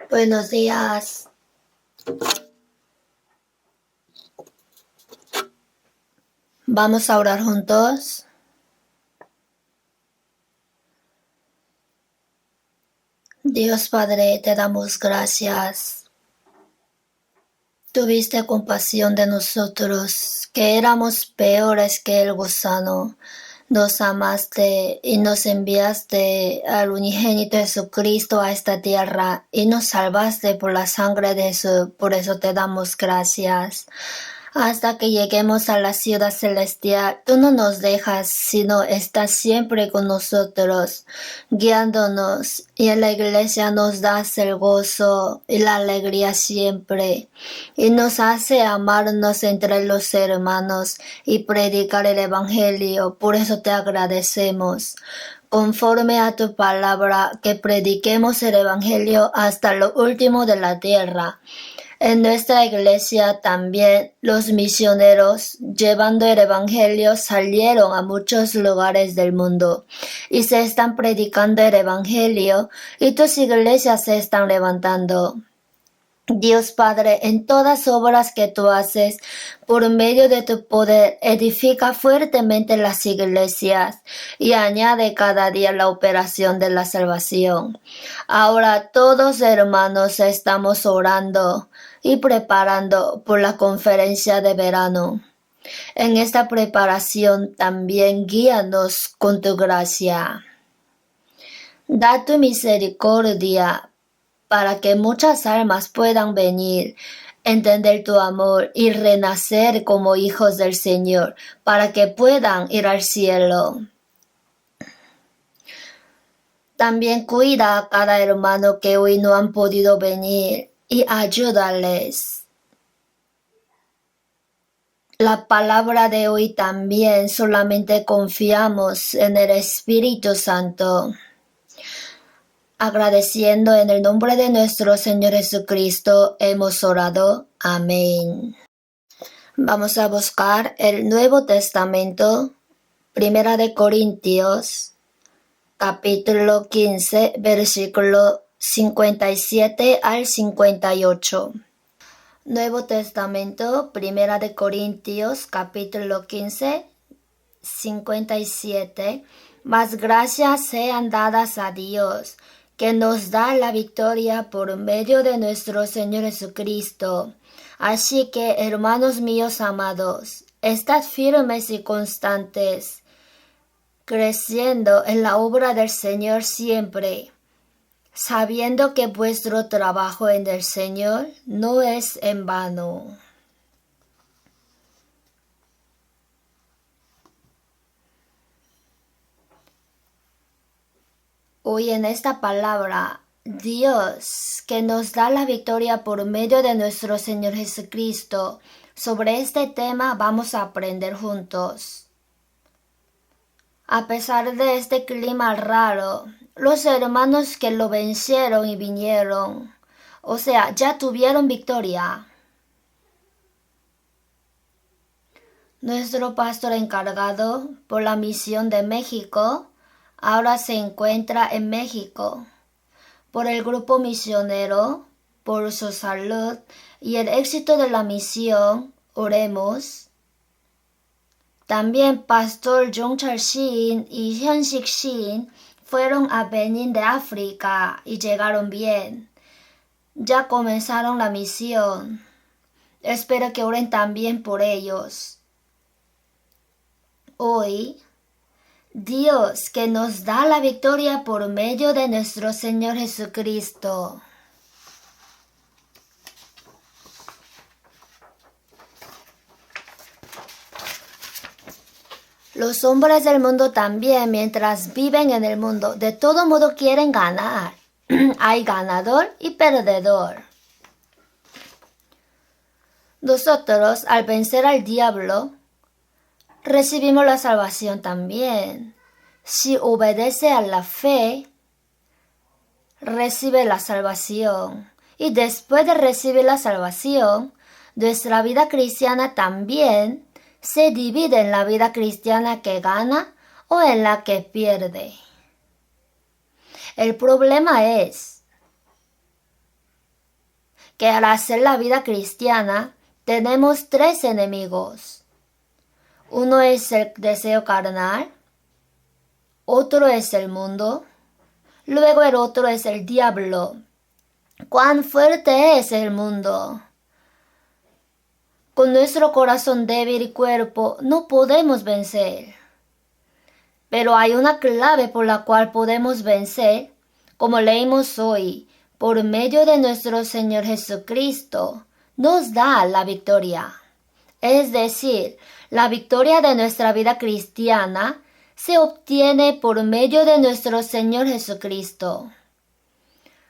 Buenos días. Vamos a orar juntos. Dios Padre, te damos gracias. Tuviste compasión de nosotros, que éramos peores que el gusano. Nos amaste y nos enviaste al unigénito Jesucristo a esta tierra y nos salvaste por la sangre de Jesús. Por eso te damos gracias. Hasta que lleguemos a la ciudad celestial, tú no nos dejas, sino estás siempre con nosotros, guiándonos, y en la iglesia nos das el gozo y la alegría siempre, y nos hace amarnos entre los hermanos y predicar el Evangelio. Por eso te agradecemos. Conforme a tu palabra, que prediquemos el Evangelio hasta lo último de la tierra. En nuestra iglesia también los misioneros, llevando el Evangelio, salieron a muchos lugares del mundo y se están predicando el Evangelio y tus iglesias se están levantando. Dios Padre, en todas obras que tú haces, por medio de tu poder, edifica fuertemente las iglesias y añade cada día la operación de la salvación. Ahora todos hermanos estamos orando y preparando por la conferencia de verano. En esta preparación también guíanos con tu gracia. Da tu misericordia para que muchas almas puedan venir, entender tu amor y renacer como hijos del Señor, para que puedan ir al cielo. También cuida a cada hermano que hoy no han podido venir y ayúdales. La palabra de hoy también solamente confiamos en el Espíritu Santo. Agradeciendo en el nombre de nuestro Señor Jesucristo, hemos orado. Amén. Vamos a buscar el Nuevo Testamento, Primera de Corintios, capítulo 15, versículo 57 al 58. Nuevo Testamento, Primera de Corintios, capítulo 15, 57. Mas gracias sean dadas a Dios, que nos da la victoria por medio de nuestro Señor Jesucristo. Así que, hermanos míos amados, estad firmes y constantes, creciendo en la obra del Señor siempre, sabiendo que vuestro trabajo en el Señor no es en vano. Hoy en esta palabra, Dios, que nos da la victoria por medio de nuestro Señor Jesucristo, sobre este tema vamos a aprender juntos. A pesar de este clima raro, los hermanos que lo vencieron y vinieron, o sea, ya tuvieron victoria. Nuestro pastor encargado por la misión de México ahora se encuentra en México. Por el grupo misionero, por su salud y el éxito de la misión, oremos. También Pastor Jongchal Shin y Hyunsik Shin fueron a Benín de África y llegaron bien. Ya comenzaron la misión. Espero que oren también por ellos. Hoy, Dios, que nos da la victoria por medio de nuestro Señor Jesucristo. Los hombres del mundo también, mientras viven en el mundo, de todo modo quieren ganar. Hay ganador y perdedor. Nosotros, al vencer al diablo, recibimos la salvación también. Si obedece a la fe, recibe la salvación. Y después de recibir la salvación, nuestra vida cristiana también se divide en la vida cristiana que gana o en la que pierde. El problema es que al hacer la vida cristiana tenemos tres enemigos. Uno es el deseo carnal, otro es el mundo, luego el otro es el diablo. ¡Cuán fuerte es el mundo! Con nuestro corazón débil y cuerpo no podemos vencer. Pero hay una clave por la cual podemos vencer, como leímos hoy, por medio de nuestro Señor Jesucristo, nos da la victoria. Es decir, la victoria de nuestra vida cristiana se obtiene por medio de nuestro Señor Jesucristo.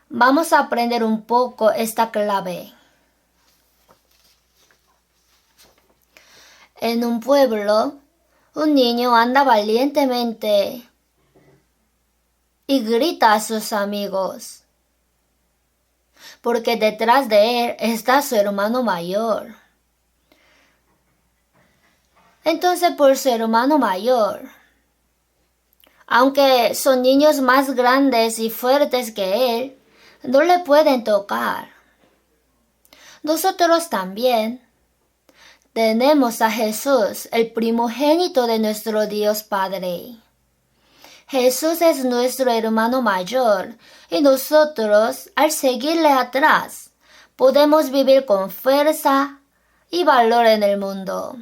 Vamos a aprender un poco esta clave. En un pueblo, un niño anda valientemente y grita a sus amigos, porque detrás de él está su hermano mayor. Entonces, por su hermano mayor, aunque son niños más grandes y fuertes que él, no le pueden tocar. Nosotros también tenemos a Jesús, el primogénito de nuestro Dios Padre. Jesús es nuestro hermano mayor y nosotros, al seguirle atrás, podemos vivir con fuerza y valor en el mundo.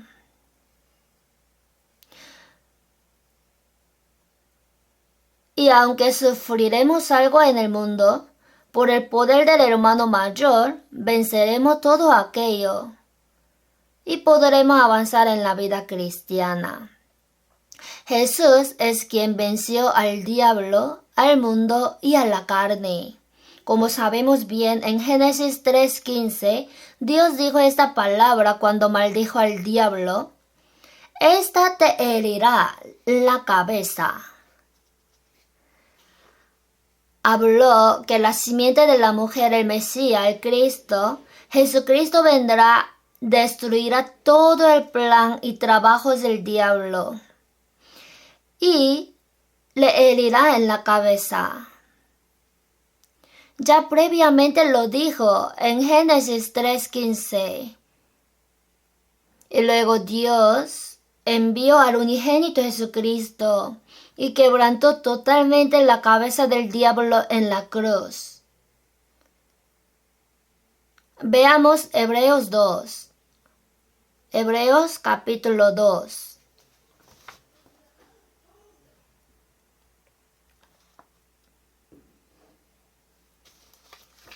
Y aunque sufriremos algo en el mundo, por el poder del hermano mayor, venceremos todo aquello y podremos avanzar en la vida cristiana. Jesús es quien venció al diablo, al mundo y a la carne. Como sabemos bien, en Génesis 3:15, Dios dijo esta palabra cuando maldijo al diablo: «Esta te herirá la cabeza». Habló que la simiente de la mujer, el Mesías, el Cristo, Jesucristo vendrá, destruirá todo el plan y trabajos del diablo y le herirá en la cabeza. Ya previamente lo dijo en Génesis 3:15. Y luego Dios envió al unigénito Jesucristo y quebrantó totalmente la cabeza del diablo en la cruz. Veamos Hebreos 2. Hebreos capítulo 2.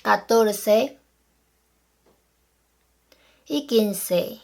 (14 y 15).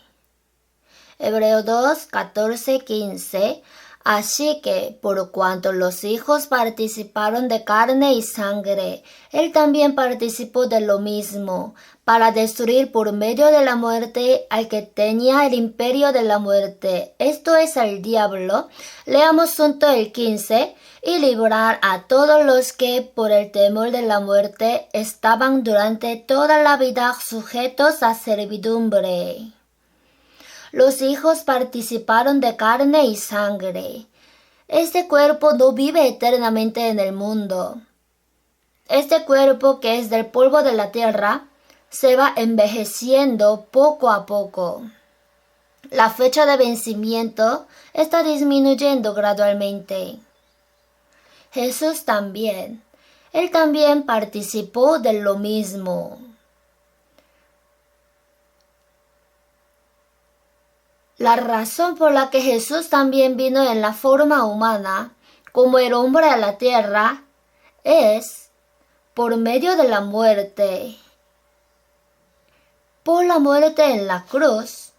Hebreos 2, 14, 15. Así que, por cuanto los hijos participaron de carne y sangre, él también participó de lo mismo, para destruir por medio de la muerte al que tenía el imperio de la muerte, esto es al diablo. Leamos junto el 15, y librar a todos los que por el temor de la muerte estaban durante toda la vida sujetos a servidumbre. Los hijos participaron de carne y sangre. Este cuerpo no vive eternamente en el mundo. Este cuerpo, que es del polvo de la tierra, se va envejeciendo poco a poco. La fecha de vencimiento está disminuyendo gradualmente. Jesús también. Él también participó de lo mismo. La razón por la que Jesús también vino en la forma humana, como el hombre a la tierra, es por medio de la muerte. Por la muerte en la cruz,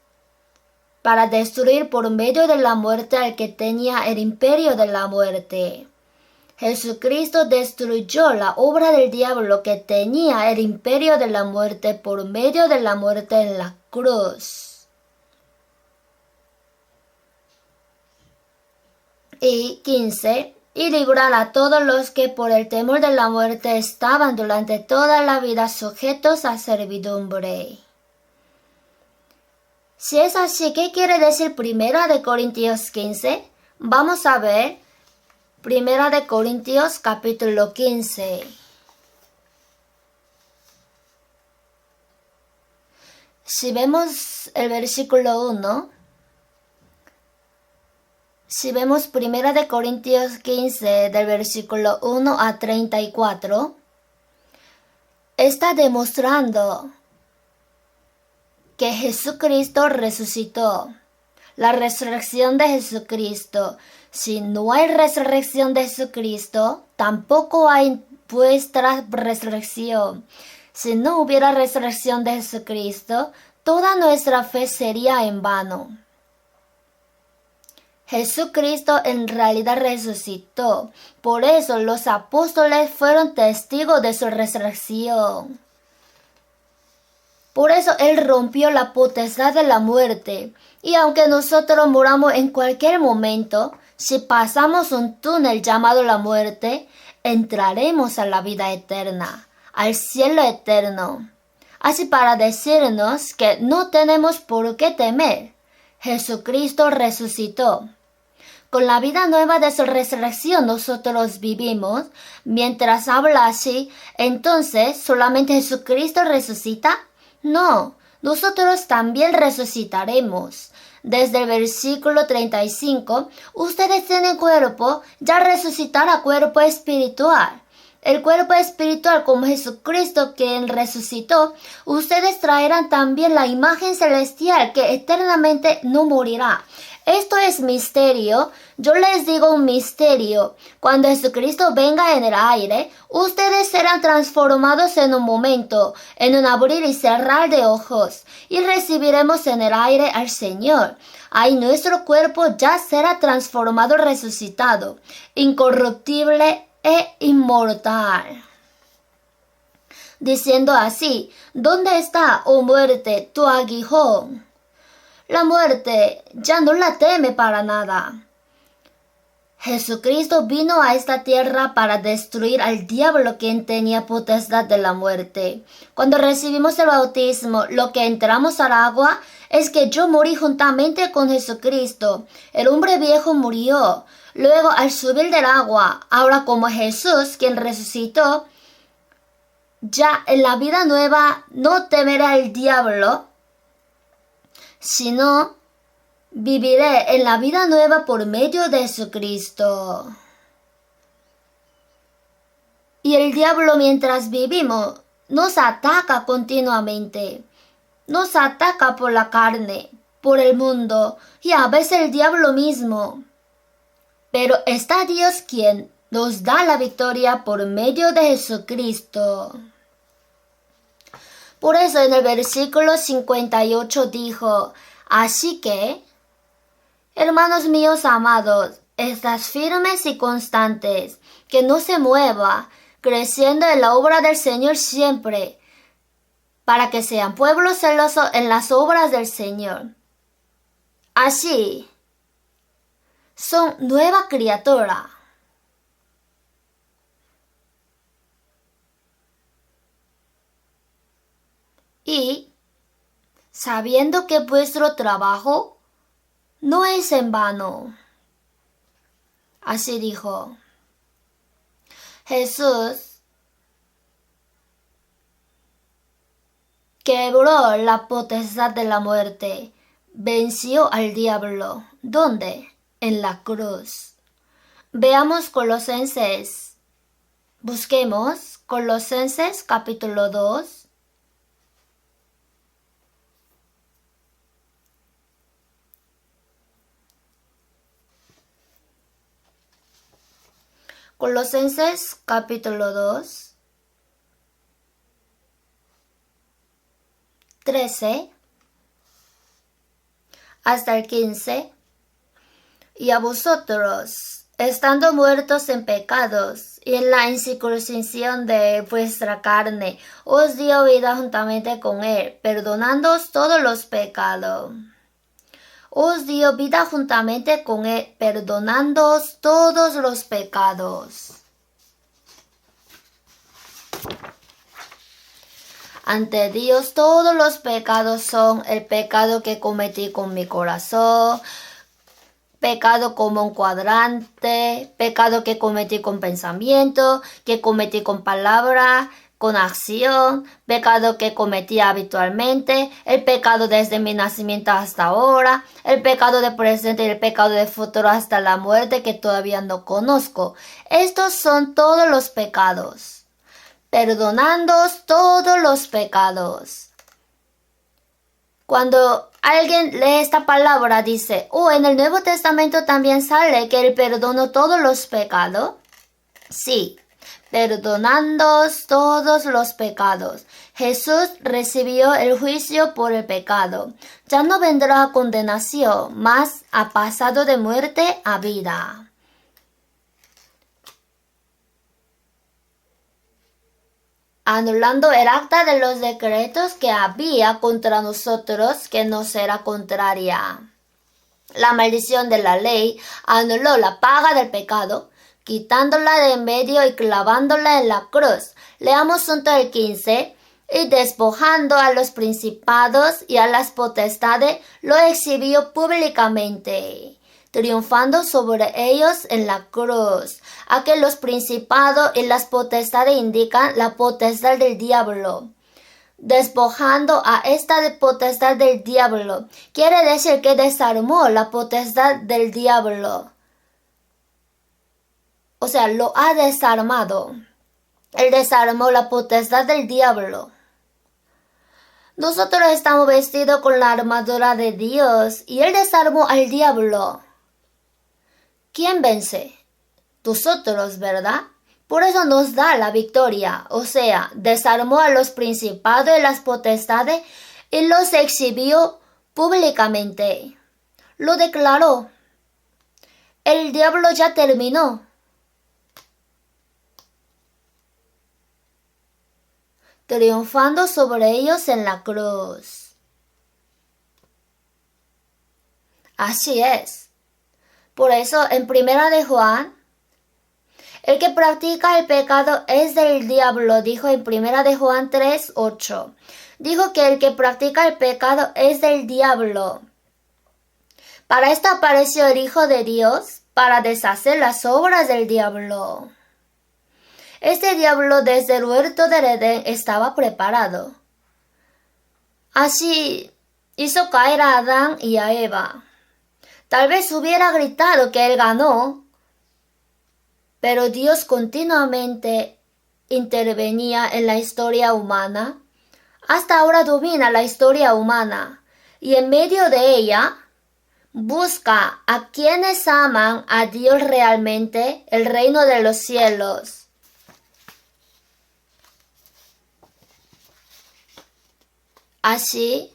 para destruir por medio de la muerte al que tenía el imperio de la muerte. Jesucristo destruyó la obra del diablo que tenía el imperio de la muerte por medio de la muerte en la cruz. Y 15. Y librar a todos los que por el temor de la muerte estaban durante toda la vida sujetos a servidumbre. Si es así, ¿qué quiere decir 1 Corintios 15? Vamos a ver 1 Corintios capítulo 15. Si vemos el versículo 1, si vemos 1 de Corintios 15 del versículo 1 a 34, está demostrando que Jesucristo resucitó. La resurrección de Jesucristo. Si no hay resurrección de Jesucristo, tampoco hay vuestra resurrección. Si no hubiera resurrección de Jesucristo, toda nuestra fe sería en vano. Jesucristo en realidad resucitó. Por eso los apóstoles fueron testigos de su resurrección. Por eso Él rompió la potestad de la muerte. Y aunque nosotros moramos en cualquier momento, si pasamos un túnel llamado la muerte, entraremos a la vida eterna, al cielo eterno. Así para decirnos que no tenemos por qué temer. Jesucristo resucitó. Con la vida nueva de su resurrección nosotros vivimos. Mientras habla así, entonces ¿solamente Jesucristo resucita? No, nosotros también resucitaremos. Desde el versículo 35, ustedes tienen cuerpo, ya resucitará cuerpo espiritual. El cuerpo espiritual como Jesucristo quien resucitó, ustedes traerán también la imagen celestial que eternamente no morirá. Esto es misterio. Yo les digo un misterio. Cuando Jesucristo venga en el aire, ustedes serán transformados en un momento, en un abrir y cerrar de ojos, y recibiremos en el aire al Señor. Ahí nuestro cuerpo ya será transformado, resucitado, incorruptible e inmortal. Diciendo así, ¿dónde está, oh muerte, tu aguijón? La muerte ya no la teme para nada. Jesucristo vino a esta tierra para destruir al diablo quien tenía potestad de la muerte. Cuando recibimos el bautismo, lo que entramos al agua es que yo morí juntamente con Jesucristo. El hombre viejo murió. Luego al subir del agua, ahora como Jesús quien resucitó, ya en la vida nueva no temeré al diablo, sino viviré en la vida nueva por medio de Jesucristo. Y el diablo mientras vivimos nos ataca continuamente. Nos ataca por la carne, por el mundo y a veces el diablo mismo. Pero está Dios quien nos da la victoria por medio de Jesucristo. Por eso en el versículo 58 dijo, así que, hermanos míos amados, estad firmes y constantes, que no se mueva, creciendo en la obra del Señor siempre, para que sean pueblo celoso en las obras del Señor. Así, son nueva criatura. Y, sabiendo que vuestro trabajo no es en vano. Así dijo. Jesús quebró la potestad de la muerte, venció al diablo. ¿Dónde? En la cruz. Veamos Colosenses. Busquemos Colosenses capítulo 2. Colosenses capítulo 2, 13 hasta el 15. Y a vosotros, estando muertos en pecados y en la incircuncisión de vuestra carne, os dio vida juntamente con él, perdonándoos todos los pecados. Os dio vida juntamente con él, perdonándoos todos los pecados. Ante Dios todos los pecados son el pecado que cometí con mi corazón, pecado como un cuadrante, pecado que cometí con pensamiento, que cometí con palabra, con acción, pecado que cometía habitualmente, el pecado desde mi nacimiento hasta ahora, el pecado de presente y el pecado de futuro hasta la muerte que todavía no conozco. Estos son todos los pecados. Perdonándoos todos los pecados. Cuando alguien lee esta palabra dice, en el Nuevo Testamento también sale que Él perdonó todos los pecados. Sí, perdonándoos todos los pecados. Jesús recibió el juicio por el pecado. Ya no vendrá condenación, mas ha pasado de muerte a vida. Anulando el acta de los decretos que había contra nosotros, que nos era contraria. La maldición de la ley anuló la paga del pecado, quitándola de en medio y clavándola en la cruz. Leamos junto el 15. Y despojando a los principados y a las potestades, lo exhibió públicamente, triunfando sobre ellos en la cruz. A que los principados y las potestades indican la potestad del diablo. Despojando a esta potestad del diablo, quiere decir que desarmó la potestad del diablo. O sea, lo ha desarmado. Él desarmó la potestad del diablo. Nosotros estamos vestidos con la armadura de Dios y Él desarmó al diablo. ¿Quién vence? Nosotros, ¿verdad? Por eso nos da la victoria, o sea, desarmó a los principados y las potestades y los exhibió públicamente. Lo declaró. El diablo ya terminó. Triunfando sobre ellos en la cruz. Así es. Por eso en Primera de Juan, el que practica el pecado es del diablo, dijo en Primera de Juan 3:8. Dijo que el que practica el pecado es del diablo. Para esto apareció el Hijo de Dios, para deshacer las obras del diablo. Este diablo desde el huerto del Edén estaba preparado. Así hizo caer a Adán y a Eva. Tal vez hubiera gritado que él ganó, pero Dios continuamente intervenía en la historia humana. Hasta ahora domina la historia humana y en medio de ella busca a quienes aman a Dios realmente, el reino de los cielos. Así,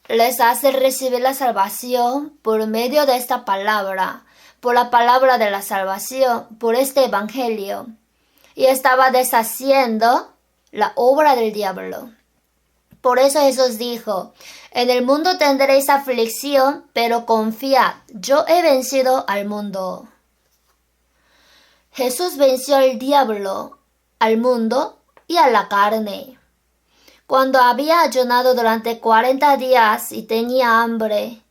les hace recibir la salvación por medio de esta palabra, por la palabra de la salvación, por este evangelio. Y estaba deshaciendo la obra del diablo. Por eso Jesús dijo, en el mundo tendréis aflicción, pero confiad, yo he vencido al mundo. Jesús venció al diablo, al mundo y a la carne. Cuando había ayunado durante 40 días y tenía hambre,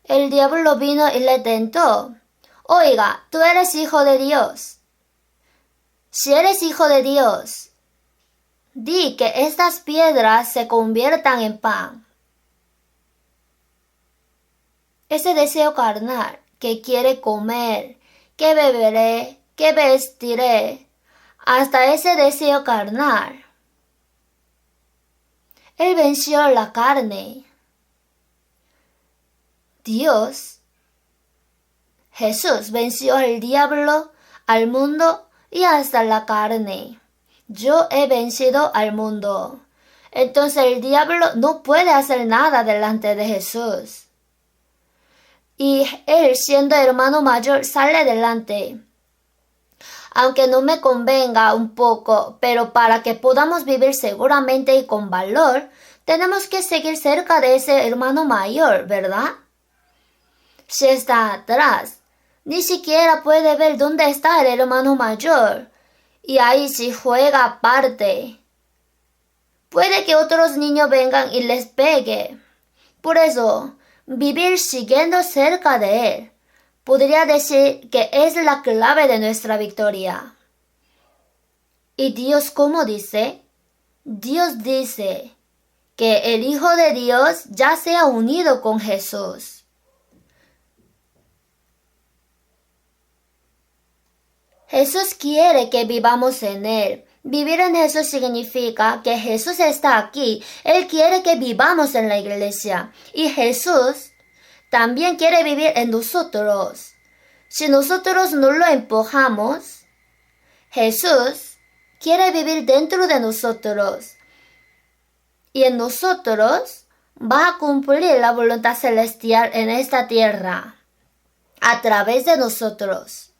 el diablo vino y le tentó. Oiga, tú eres hijo de Dios. Si eres hijo de Dios, di que estas piedras se conviertan en pan. Ese deseo carnal que quiere comer, que beberé, que vestiré, hasta ese deseo carnal. Él venció la carne. Dios, Jesús venció al diablo, al mundo y hasta la carne. Yo he vencido al mundo. Entonces el diablo no puede hacer nada delante de Jesús. Y él, siendo hermano mayor, sale adelante. Aunque no me convenga un poco, pero para que podamos vivir seguramente y con valor, tenemos que seguir cerca de ese hermano mayor, ¿verdad? Si está atrás, ni siquiera puede ver dónde está el hermano mayor, y ahí sí juega aparte. Puede que otros niños vengan y les pegue. Por eso, vivir siguiendo cerca de él podría decir que es la clave de nuestra victoria. ¿Y Dios cómo dice? Dios dice que el Hijo de Dios ya se ha unido con Jesús. Jesús quiere que vivamos en Él. Vivir en Jesús significa que Jesús está aquí. Él quiere que vivamos en la iglesia. Y Jesús también quiere vivir en nosotros. Si nosotros no lo empujamos, Jesús quiere vivir dentro de nosotros. Y en nosotros va a cumplir la voluntad celestial en esta tierra. A través de nosotros.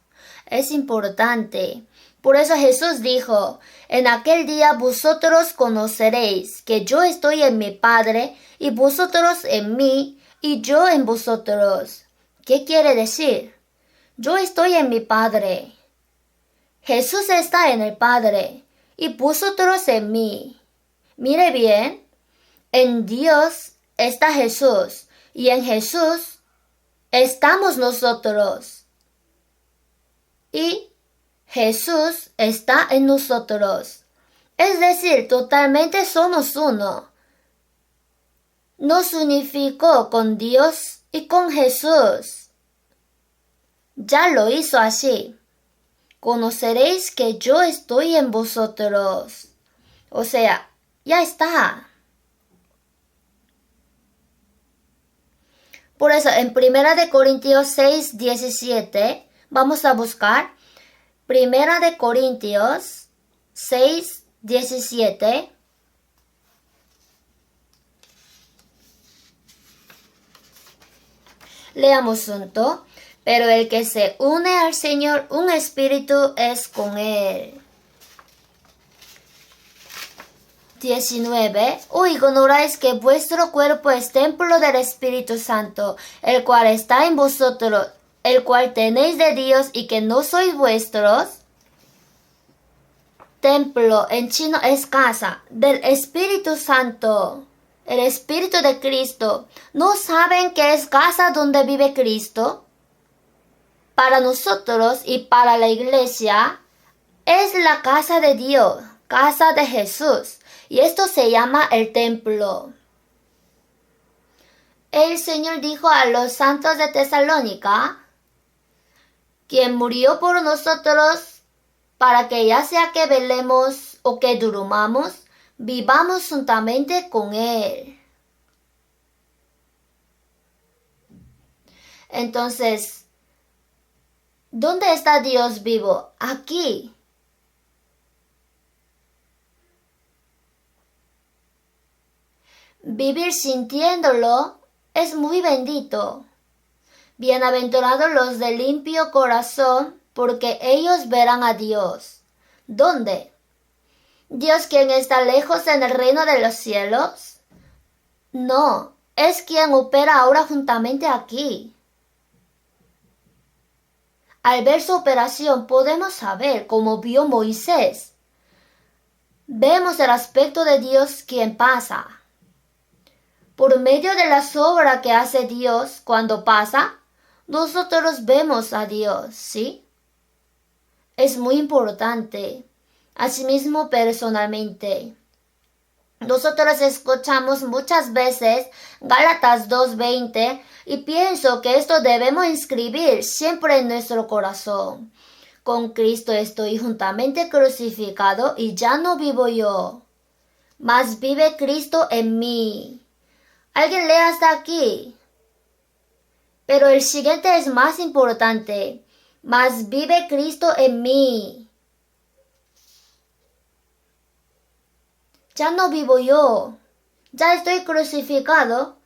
Es importante. Por eso Jesús dijo, en aquel día vosotros conoceréis que yo estoy en mi Padre y vosotros en mí y yo en vosotros. ¿Qué quiere decir? Yo estoy en mi Padre. Jesús está en el Padre y vosotros en mí. Mire bien, en Dios está Jesús y en Jesús estamos nosotros. Y Jesús está en nosotros. Es decir, totalmente somos uno. Nos unificó con Dios y con Jesús. Ya lo hizo así. Conoceréis que yo estoy en vosotros. O sea, ya está. Por eso, en 1 Corintios 6, 17, vamos a buscar 1 Corintios 6, 17. Leamos juntos. Pero el que se une al Señor, un espíritu es con Él. 19. ¿O ignoráis que vuestro cuerpo es templo del Espíritu Santo, el cual está en vosotros, el cual tenéis de Dios y que no sois vuestros? Templo en chino es casa del Espíritu Santo, el Espíritu de Cristo. ¿No saben que es casa donde vive Cristo? Para nosotros y para la iglesia es la casa de Dios, casa de Jesús. Y esto se llama el templo. El Señor dijo a los santos de Tesalónica, quien murió por nosotros para que ya sea que velemos o que durmamos, vivamos juntamente con Él. Entonces, ¿dónde está Dios vivo? Aquí. Vivir sintiéndolo es muy bendito. Bienaventurados los de limpio corazón, porque ellos verán a Dios. ¿Dónde? ¿Dios quien está lejos en el reino de los cielos? No, es quien opera ahora juntamente aquí. Al ver su operación podemos saber, como vio Moisés. Vemos el aspecto de Dios quien pasa. Por medio de las obras que hace Dios cuando pasa, nosotros vemos a Dios, ¿sí? Es muy importante. Asimismo, personalmente. Nosotros escuchamos muchas veces Gálatas 2:20 y pienso que esto debemos inscribir siempre en nuestro corazón. Con Cristo estoy juntamente crucificado y ya no vivo yo, mas vive Cristo en mí. ¿Alguien lee hasta aquí? Pero el siguiente es más importante. Mas vive Cristo en mí. Ya no vivo yo. Ya estoy crucificado.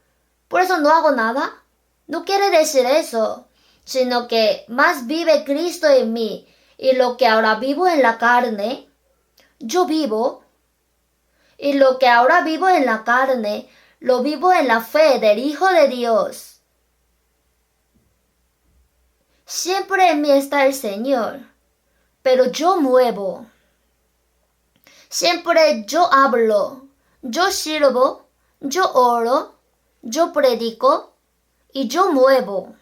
Por eso no hago nada. No quiere decir eso. Sino que más vive Cristo en mí. Y lo que ahora vivo en la carne, yo vivo. Y lo que ahora vivo en la carne, lo vivo en la fe del Hijo de Dios. Siempre en mí está el Señor, pero yo muevo. Siempre yo hablo, yo sirvo, yo oro, yo predico y yo muevo.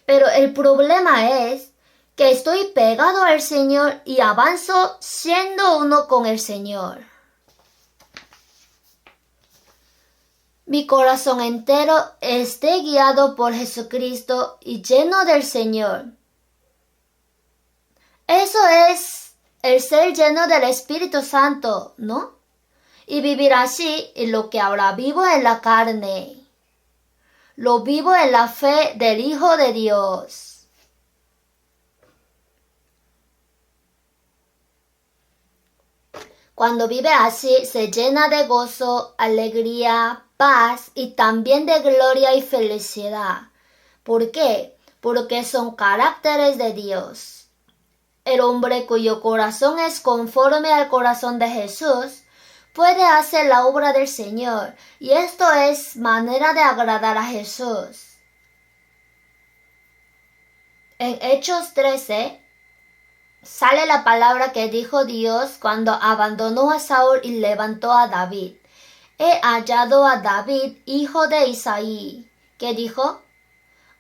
Pero el problema es que estoy pegado al Señor y avanzo siendo uno con el Señor. Mi corazón entero esté guiado por Jesucristo y lleno del Señor. Eso es el ser lleno del Espíritu Santo, ¿no? Y vivir así en lo que ahora vivo en la carne. Lo vivo en la fe del Hijo de Dios. Cuando vive así, se llena de gozo, alegría, paz y también de gloria y felicidad. ¿Por qué? Porque son caracteres de Dios. El hombre cuyo corazón es conforme al corazón de Jesús puede hacer la obra del Señor, y esto es manera de agradar a Jesús. En Hechos 13 sale la palabra que dijo Dios cuando abandonó a Saúl y levantó a David. He hallado a David, hijo de Isaí, que dijo,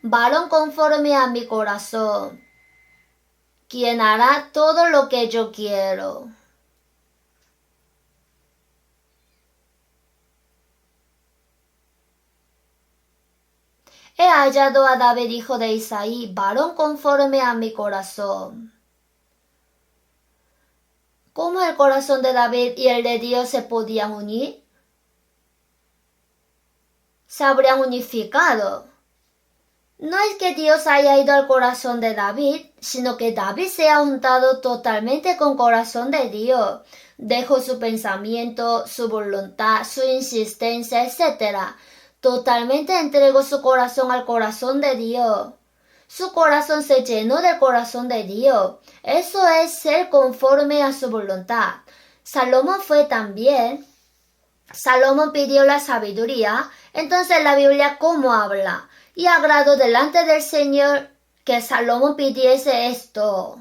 varón conforme a mi corazón, quien hará todo lo que yo quiero. He hallado a David, hijo de Isaí, varón conforme a mi corazón. ¿Cómo el corazón de David y el de Dios se podían unir? Se habrían unificado. No es que Dios haya ido al corazón de David, sino que David se ha juntado totalmente con el corazón de Dios. Dejó su pensamiento, su voluntad, su insistencia, etc. Totalmente entregó su corazón al corazón de Dios. Su corazón se llenó del corazón de Dios. Eso es ser conforme a su voluntad. Salomón fue también. Salomón pidió la sabiduría. Entonces la Biblia, ¿cómo habla? Y agradó delante del Señor que Salomón pidiese esto.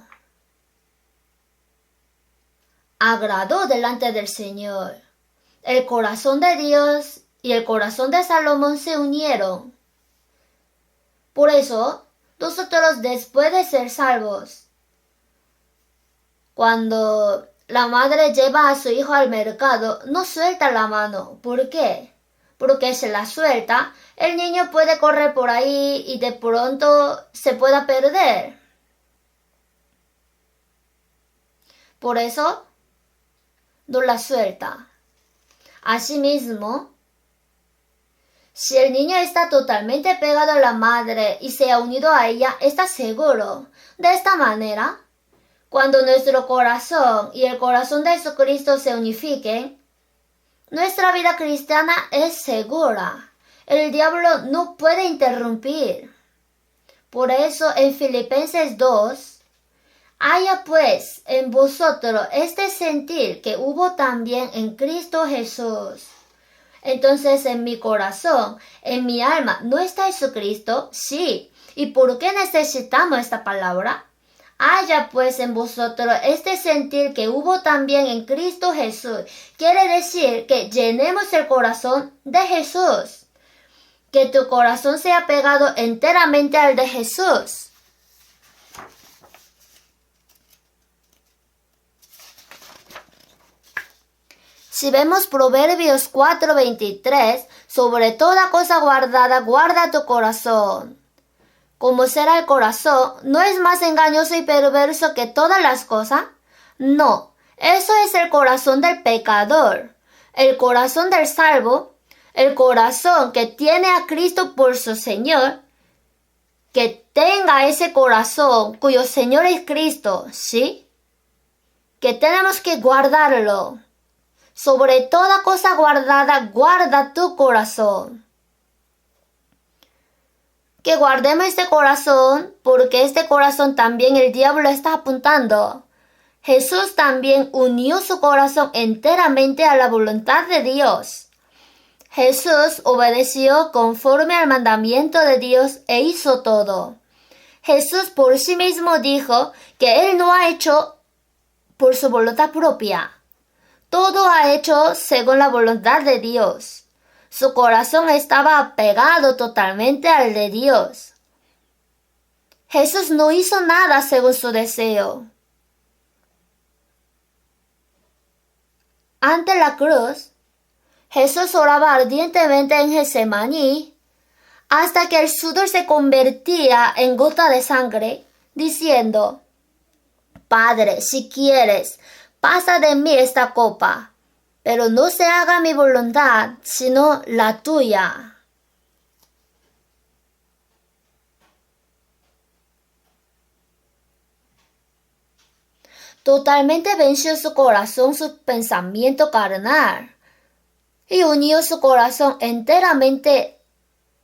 Agradó delante del Señor. El corazón de Dios y el corazón de Salomón se unieron. Por eso, nosotros después de ser salvos, cuando la madre lleva a su hijo al mercado, no suelta la mano. ¿Por qué? Porque si la suelta, el niño puede correr por ahí y de pronto se pueda perder. Por eso, no la suelta. Asimismo, si el niño está totalmente pegado a la madre y se ha unido a ella, está seguro. De esta manera, cuando nuestro corazón y el corazón de Jesucristo se unifiquen, nuestra vida cristiana es segura. El diablo no puede interrumpir. Por eso en Filipenses 2, haya pues en vosotros este sentir que hubo también en Cristo Jesús. Entonces en mi corazón, en mi alma, ¿no está Jesucristo? Sí. ¿Y por qué necesitamos esta palabra? Haya pues en vosotros este sentir que hubo también en Cristo Jesús. Quiere decir que llenemos el corazón de Jesús. Que tu corazón sea pegado enteramente al de Jesús. Si vemos Proverbios 4:23, sobre toda cosa guardada, guarda tu corazón. ¿Cómo será el corazón? ¿No es más engañoso y perverso que todas las cosas? No, eso es el corazón del pecador. El corazón del salvo, el corazón que tiene a Cristo por su Señor, que tenga ese corazón cuyo Señor es Cristo, ¿sí? Que tenemos que guardarlo. Sobre toda cosa guardada, guarda tu corazón. Que guardemos este corazón, porque este corazón también el diablo está apuntando. Jesús también unió su corazón enteramente a la voluntad de Dios. Jesús obedeció conforme al mandamiento de Dios e hizo todo. Jesús por sí mismo dijo que Él no ha hecho por su voluntad propia. Todo ha hecho según la voluntad de Dios. Su corazón estaba pegado totalmente al de Dios. Jesús no hizo nada según su deseo. Ante la cruz, Jesús oraba ardientemente en Getsemaní hasta que el sudor se convertía en gota de sangre, diciendo: Padre, si quieres, pasa de mí esta copa, pero no se haga mi voluntad, sino la tuya. Totalmente venció su corazón, su pensamiento carnal, y unió su corazón enteramente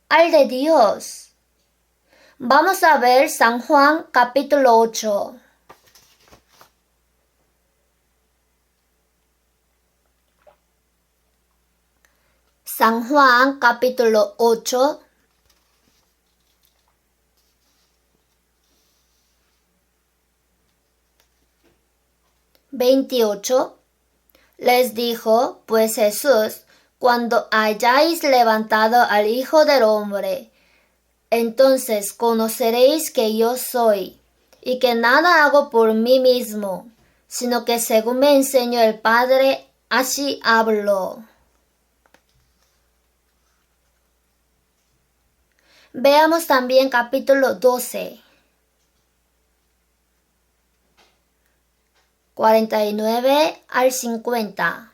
al de Dios. Vamos a ver San Juan capítulo 8. San Juan capítulo 8. Les dijo pues Jesús: cuando hayáis levantado al Hijo del Hombre, entonces conoceréis que yo soy, y que nada hago por mí mismo, sino que según me enseñó el Padre, así hablo. Veamos también capítulo 12. 49 al 50.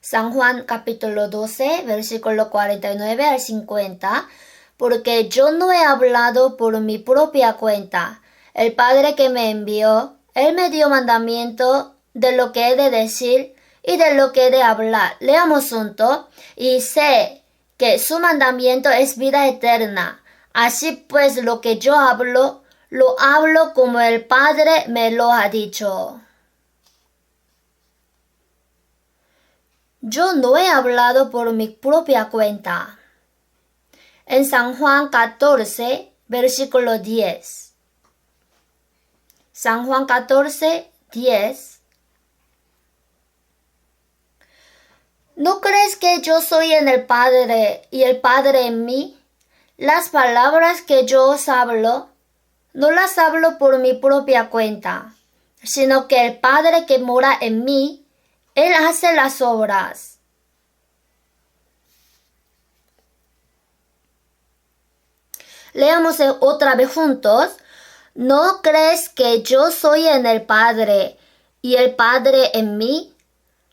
San Juan capítulo 12, versículo 49 al 50. Porque yo no he hablado por mi propia cuenta. El Padre que me envió, Él me dio mandamiento de lo que he de decir y de lo que he de hablar. Leamos juntos. Y sé que su mandamiento es vida eterna. Así pues, lo que yo hablo, lo hablo como el Padre me lo ha dicho. Yo no he hablado por mi propia cuenta. En San Juan 14, versículo 10. San Juan 14, 10. ¿No crees que yo soy en el Padre y el Padre en mí? Las palabras que yo os hablo, no las hablo por mi propia cuenta, sino que el Padre que mora en mí, Él hace las obras. Leamos otra vez juntos. ¿No crees que yo soy en el Padre y el Padre en mí?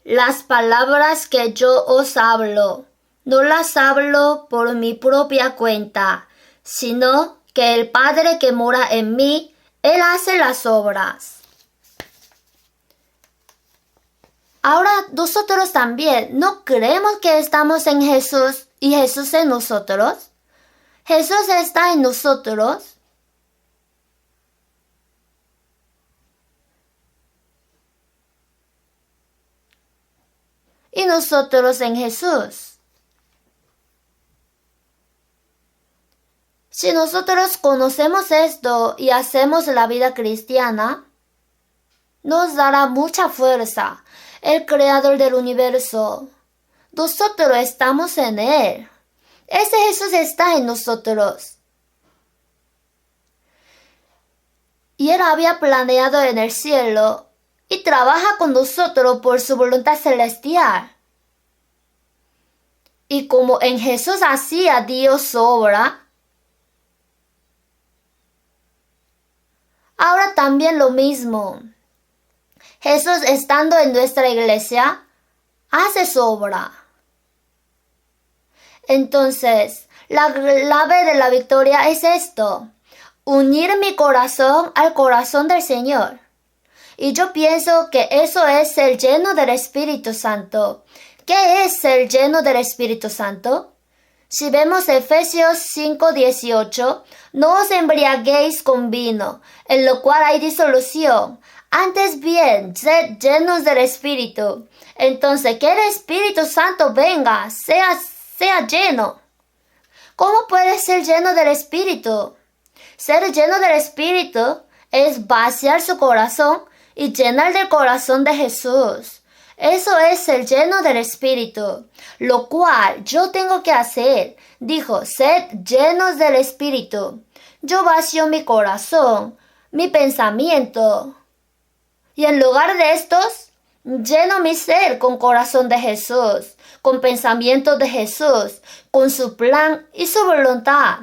Las palabras que yo os hablo, no las hablo por mi propia cuenta, sino que el Padre que mora en mí, Él hace las obras. Ahora nosotros también, ¿no creemos que estamos en Jesús y Jesús en nosotros? Jesús está en nosotros. Y nosotros en Jesús. Si nosotros conocemos esto y hacemos la vida cristiana, nos dará mucha fuerza el Creador del universo. Nosotros estamos en Él. Ese Jesús está en nosotros. Y Él había planeado en el cielo y trabaja con nosotros por su voluntad celestial. Y como en Jesús hacía Dios su obra, ahora también lo mismo. Jesús, estando en nuestra iglesia, hace su obra. Entonces, la clave de la victoria es esto: unir mi corazón al corazón del Señor. Y yo pienso que eso es ser lleno del Espíritu Santo. ¿Qué es ser lleno del Espíritu Santo? Si vemos Efesios 5:18, no os embriaguéis con vino, en lo cual hay disolución. Antes bien, sed llenos del Espíritu. Entonces, que el Espíritu Santo venga, sea lleno. ¿Cómo puedes ser lleno del Espíritu? Ser lleno del Espíritu es vaciar su corazón y llenar del corazón de Jesús. Eso es el lleno del Espíritu, lo cual yo tengo que hacer. Dijo, sed llenos del Espíritu. Yo vacío mi corazón, mi pensamiento. Y en lugar de estos, lleno mi ser con corazón de Jesús, con pensamiento de Jesús, con su plan y su voluntad.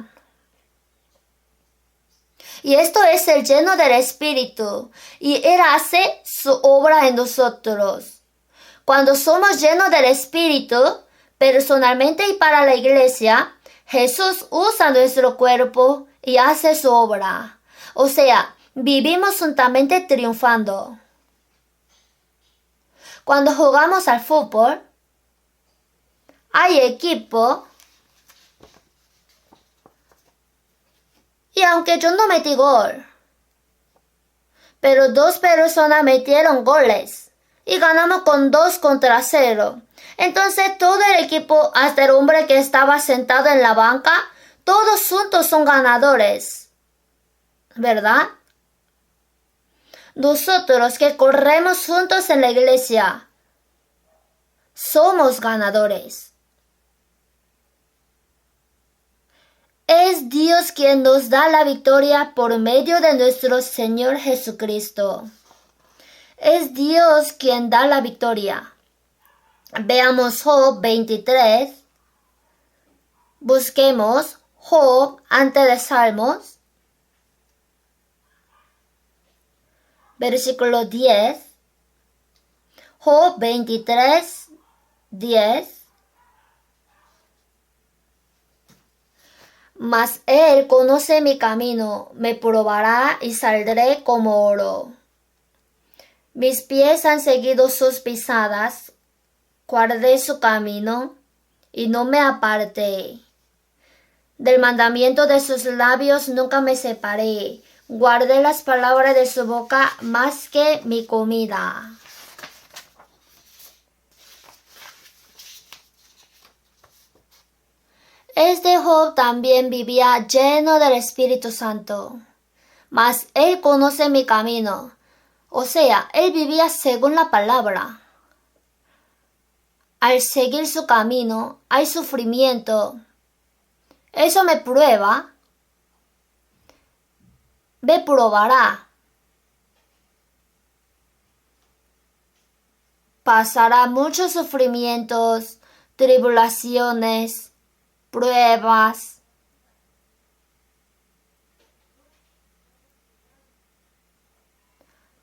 Y esto es el lleno del Espíritu, y Él hace su obra en nosotros. Cuando somos llenos del Espíritu, personalmente y para la iglesia, Jesús usa nuestro cuerpo y hace su obra. O sea, vivimos juntamente triunfando. Cuando jugamos al fútbol, hay equipo. Y aunque yo no metí gol, pero 2 personas metieron goles y ganamos con 2-0. Entonces todo el equipo, hasta el hombre que estaba sentado en la banca, todos juntos son ganadores, ¿verdad? Nosotros que corremos juntos en la iglesia, somos ganadores. Es Dios quien nos da la victoria por medio de nuestro Señor Jesucristo. Es Dios quien da la victoria. Veamos Job 23. Busquemos Job antes de Salmos. Versículo 10. Job 23, 10. Mas Él conoce mi camino, me probará y saldré como oro. Mis pies han seguido sus pisadas, guardé su camino y no me aparté. Del mandamiento de sus labios nunca me separé, guardé las palabras de su boca más que mi comida. Este Job también vivía lleno del Espíritu Santo, mas él conoce mi camino. O sea, él vivía según la palabra. Al seguir su camino, hay sufrimiento. Eso me prueba. Me probará. Pasará muchos sufrimientos, tribulaciones, pruebas.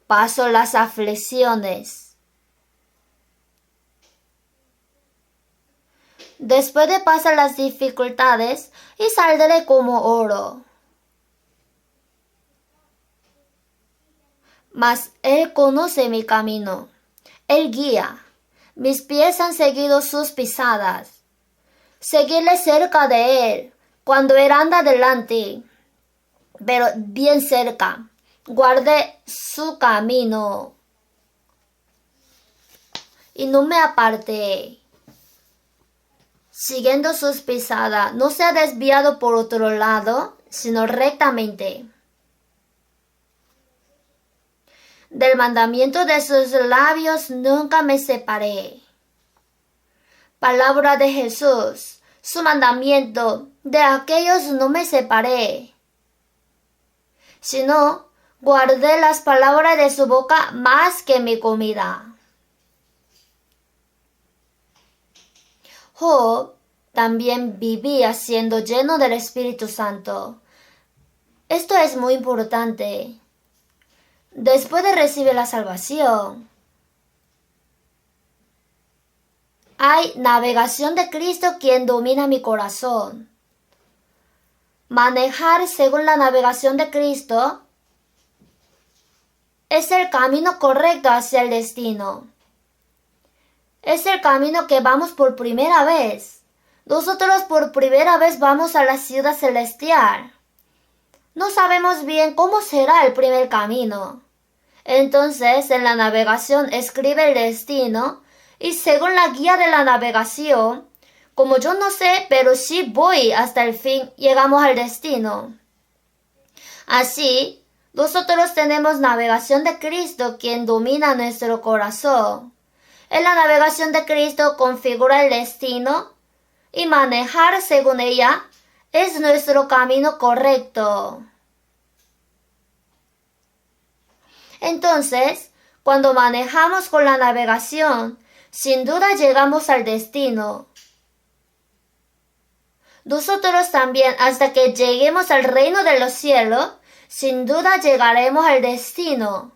Paso las aflicciones. Después de pasar las dificultades, y saldré como oro. Mas Él conoce mi camino. Él guía. Mis pies han seguido sus pisadas. Seguirle cerca de Él, cuando Él anda delante, pero bien cerca. Guardé su camino y no me aparté. Siguiendo sus pisadas, no se ha desviado por otro lado, sino rectamente. Del mandamiento de sus labios nunca me separé. Palabra de Jesús, su mandamiento, de aquellos no me separé, sino guardé las palabras de su boca más que mi comida. Job también vivía siendo lleno del Espíritu Santo. Esto es muy importante. Después de recibir la salvación, hay navegación de Cristo quien domina mi corazón. Manejar según la navegación de Cristo es el camino correcto hacia el destino. Es el camino que vamos por primera vez. Nosotros por primera vez vamos a la ciudad celestial. No sabemos bien cómo será el primer camino. Entonces, en la navegación escribe el destino y según la guía de la navegación, como yo no sé, pero sí voy hasta el fin, llegamos al destino. Así, nosotros tenemos navegación de Cristo quien domina nuestro corazón. En la navegación de Cristo configura el destino y manejar según ella es nuestro camino correcto. Entonces, cuando manejamos con la navegación, sin duda llegamos al destino. Nosotros también, hasta que lleguemos al reino de los cielos, sin duda llegaremos al destino.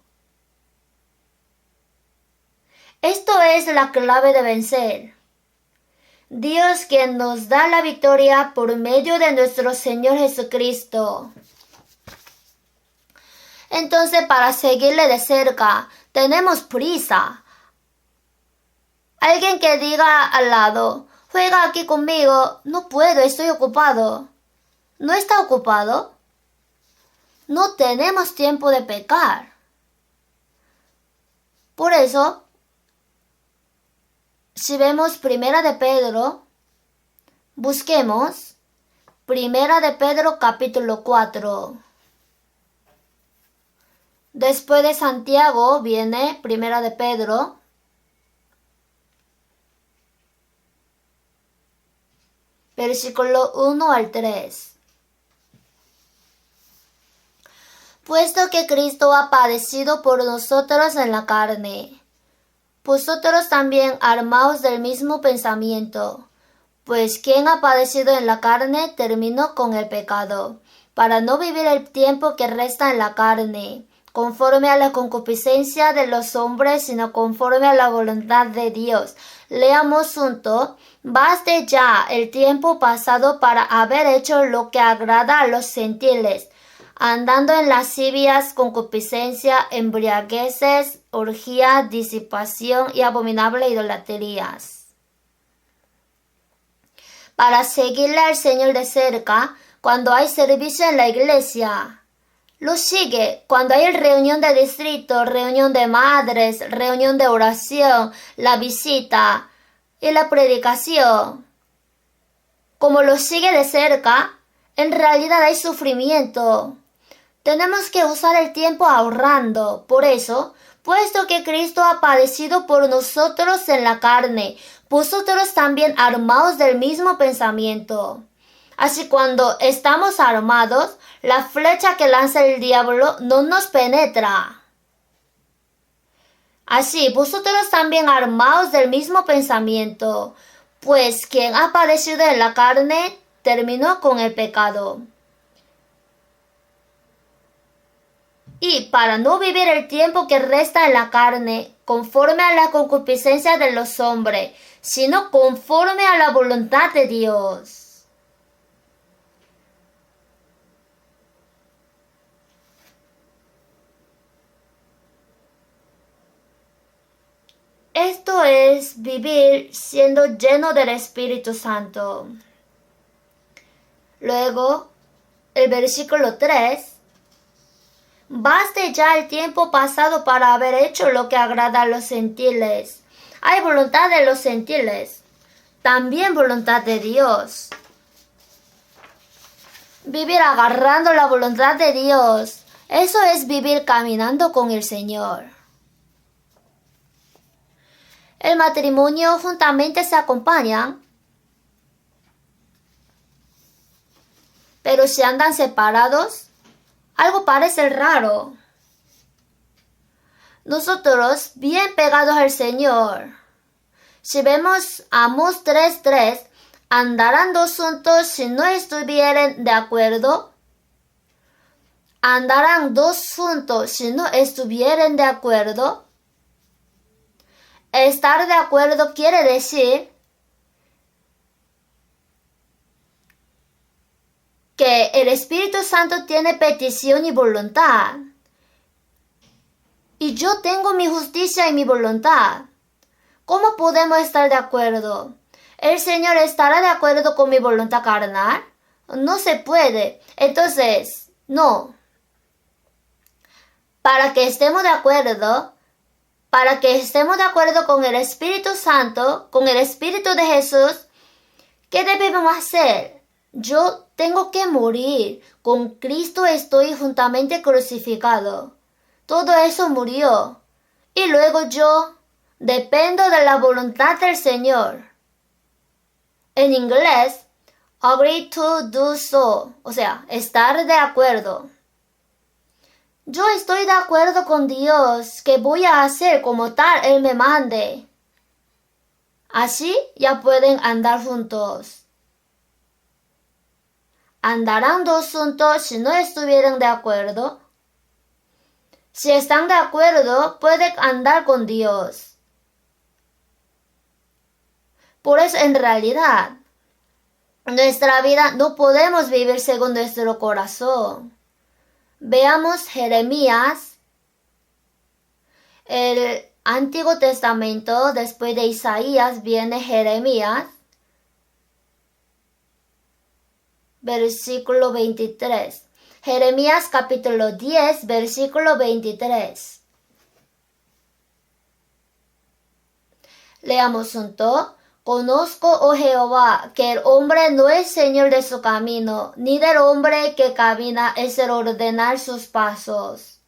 Esto es la clave de vencer. Dios quien nos da la victoria por medio de nuestro Señor Jesucristo. Entonces, para seguirle de cerca, tenemos prisa. Alguien que diga al lado, juega aquí conmigo, no puedo, estoy ocupado. ¿No está ocupado? No tenemos tiempo de pecar. Por eso, si vemos Primera de Pedro, busquemos Primera de Pedro capítulo 4. Después de Santiago viene Primera de Pedro. Versículo 1 al 3. Puesto que Cristo ha padecido por nosotros en la carne, vosotros también armaos del mismo pensamiento, pues quien ha padecido en la carne terminó con el pecado, para no vivir el tiempo que resta en la carne, conforme a la concupiscencia de los hombres, sino conforme a la voluntad de Dios. Leamos juntos. Baste ya el tiempo pasado para haber hecho lo que agrada a los gentiles, andando en lascivias, concupiscencia, embriagueces, orgía, disipación y abominables idolatrías. Para seguirle al Señor de cerca, cuando hay servicio en la iglesia, lo sigue cuando hay reunión de distrito, reunión de madres, reunión de oración, la visita y la predicación. Como lo sigue de cerca, en realidad hay sufrimiento. Tenemos que usar el tiempo ahorrando. Por eso, puesto que Cristo ha padecido por nosotros en la carne, vosotros también armaos del mismo pensamiento. Así cuando estamos armados, la flecha que lanza el diablo no nos penetra. Así, vosotros también armaos del mismo pensamiento, pues quien ha padecido en la carne terminó con el pecado. Y para no vivir el tiempo que resta en la carne, conforme a la concupiscencia de los hombres, sino conforme a la voluntad de Dios. Esto es vivir siendo lleno del Espíritu Santo. Luego, el versículo 3. Baste ya el tiempo pasado para haber hecho lo que agrada a los gentiles. Hay voluntad de los gentiles, también voluntad de Dios. Vivir agarrando la voluntad de Dios, eso es vivir caminando con el Señor. El matrimonio juntamente se acompañan, pero si andan separados, algo parece raro. Nosotros, bien pegados al Señor, si vemos Amós 3:3, ¿andarán dos juntos si no estuvieren de acuerdo? ¿Andarán dos juntos si no estuvieren de acuerdo? Estar de acuerdo quiere decir que el Espíritu Santo tiene petición y voluntad. Y yo tengo mi justicia y mi voluntad. ¿Cómo podemos estar de acuerdo? ¿El Señor estará de acuerdo con mi voluntad carnal? No se puede. Entonces, no. Para que estemos de acuerdo con el Espíritu Santo, con el Espíritu de Jesús, ¿qué debemos hacer? Yo tengo que morir. Con Cristo estoy juntamente crucificado. Todo eso murió. Y luego yo Dependo de la voluntad del Señor. En inglés, agree to do so, o sea, estar de acuerdo. Yo estoy de acuerdo con Dios que voy a hacer como tal Él me mande. Así ya pueden andar juntos. ¿Andarán dos juntos si no estuvieran de acuerdo? Si están de acuerdo, pueden andar con Dios. Por eso, en realidad, nuestra vida no podemos vivir según nuestro corazón. Veamos Jeremías, el Antiguo Testamento, después de Isaías viene Jeremías, versículo 23. Jeremías capítulo 10, versículo 23. Leamos junto. Conozco, oh Jehová, que el hombre no es señor de su camino, ni del hombre que camina es el ordenar sus pasos.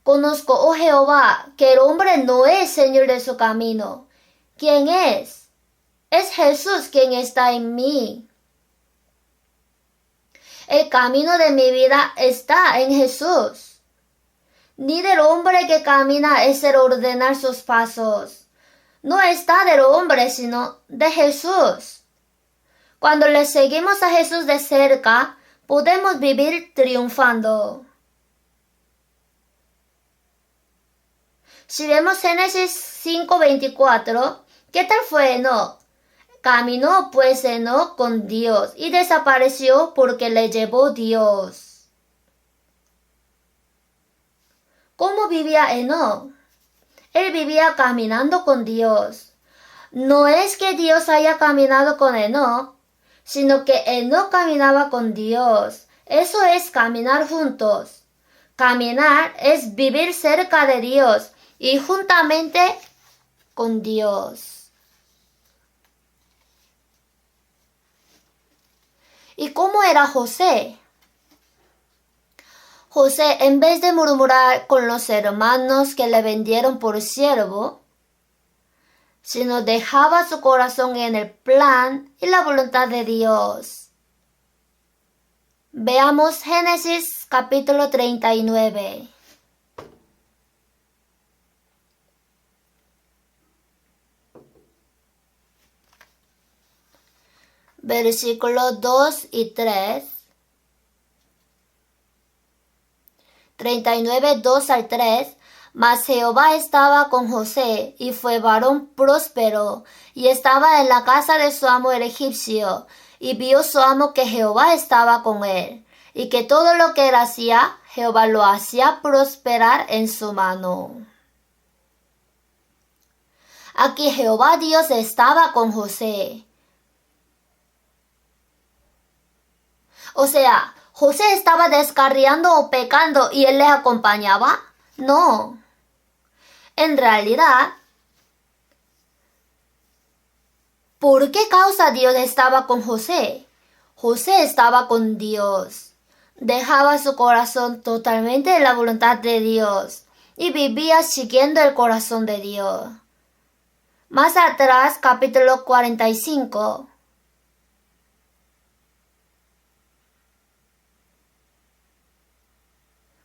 Conozco, oh Jehová, que el hombre no es señor de su camino. ¿Quién es? Es Jesús quien está en mí. El camino de mi vida está en Jesús. Ni del hombre que camina es el ordenar sus pasos. No está del hombre, sino de Jesús. Cuando le seguimos a Jesús de cerca, podemos vivir triunfando. Si vemos Génesis 5:24, ¿qué tal fue Enoc? Caminó pues Enoc con Dios y desapareció porque le llevó Dios. ¿Cómo vivía Enoc? Él vivía caminando con Dios. No es que Dios haya caminado con Enoc, sino que Enoc caminaba con Dios. Eso es caminar juntos. Caminar es vivir cerca de Dios y juntamente con Dios. ¿Y cómo era José? José, en vez de murmurar con los hermanos que le vendieron por siervo, sino dejaba su corazón en el plan y la voluntad de Dios. Veamos Génesis capítulo 39. Versículos 2 y 3. 39, 2 al 3. Mas Jehová estaba con José, y fue varón próspero, y estaba en la casa de su amo el egipcio, y vio su amo que Jehová estaba con él, y que todo lo que él hacía, Jehová lo hacía prosperar en su mano. Aquí Jehová Dios estaba con José. O sea, ¿José estaba descarriando o pecando y él le acompañaba? No. En realidad, ¿por qué causa Dios estaba con José? José estaba con Dios. Dejaba su corazón totalmente en la voluntad de Dios y vivía siguiendo el corazón de Dios. Más atrás, capítulo 45.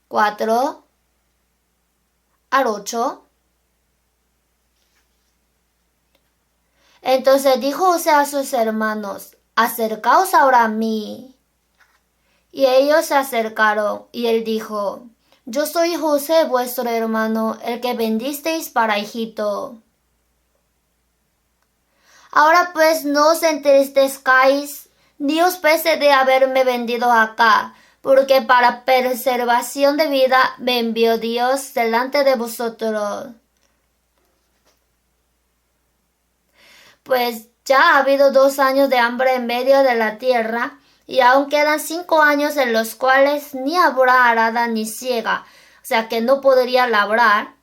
Cuatro al 8. Entonces dijo José a sus hermanos: acercaos ahora a mí. Y ellos se acercaron, y él dijo: yo soy José vuestro hermano, el que vendisteis para Egipto. Ahora pues no os entristezcáis, ni os pese de haberme vendido acá, porque para preservación de vida me envió Dios delante de vosotros. Pues ya ha habido 2 años de hambre en medio de la tierra, y aún quedan 5 años en los cuales ni habrá arada ni siega, o sea que no podría labrar.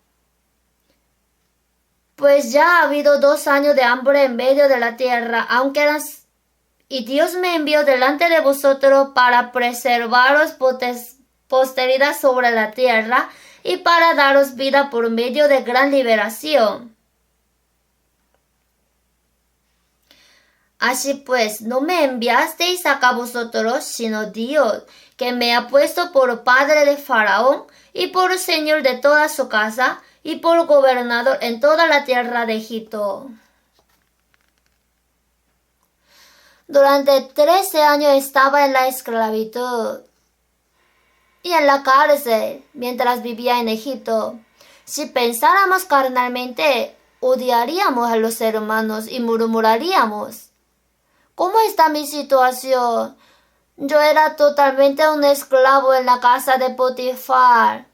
Pues ya ha habido 2 años de hambre en medio de la tierra, aún quedan, y Dios me envió delante de vosotros para preservaros posteridad sobre la tierra, y para daros vida por medio de gran liberación. Así pues, no me enviasteis acá vosotros, sino Dios, que me ha puesto por padre de Faraón, y por señor de toda su casa, y por gobernador en toda la tierra de Egipto. Durante 13 años estaba en la esclavitud y en la cárcel mientras vivía en Egipto. Si pensáramos carnalmente, odiaríamos a los hermanos y murmuraríamos: ¿cómo está mi situación? Yo era totalmente un esclavo en la casa de Potifar.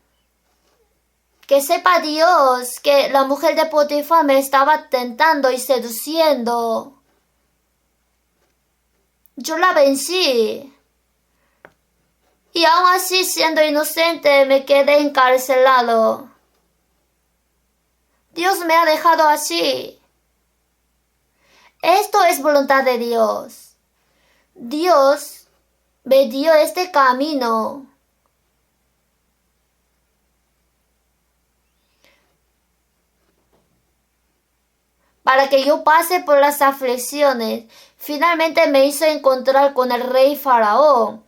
Que sepa Dios que la mujer de Potifar me estaba tentando y seduciendo. Yo la vencí. Y aún así, siendo inocente, me quedé encarcelado. Dios me ha dejado así. Esto es voluntad de Dios. Dios me dio este camino para que yo pase por las aflicciones. Finalmente me hizo encontrar con el rey Faraón.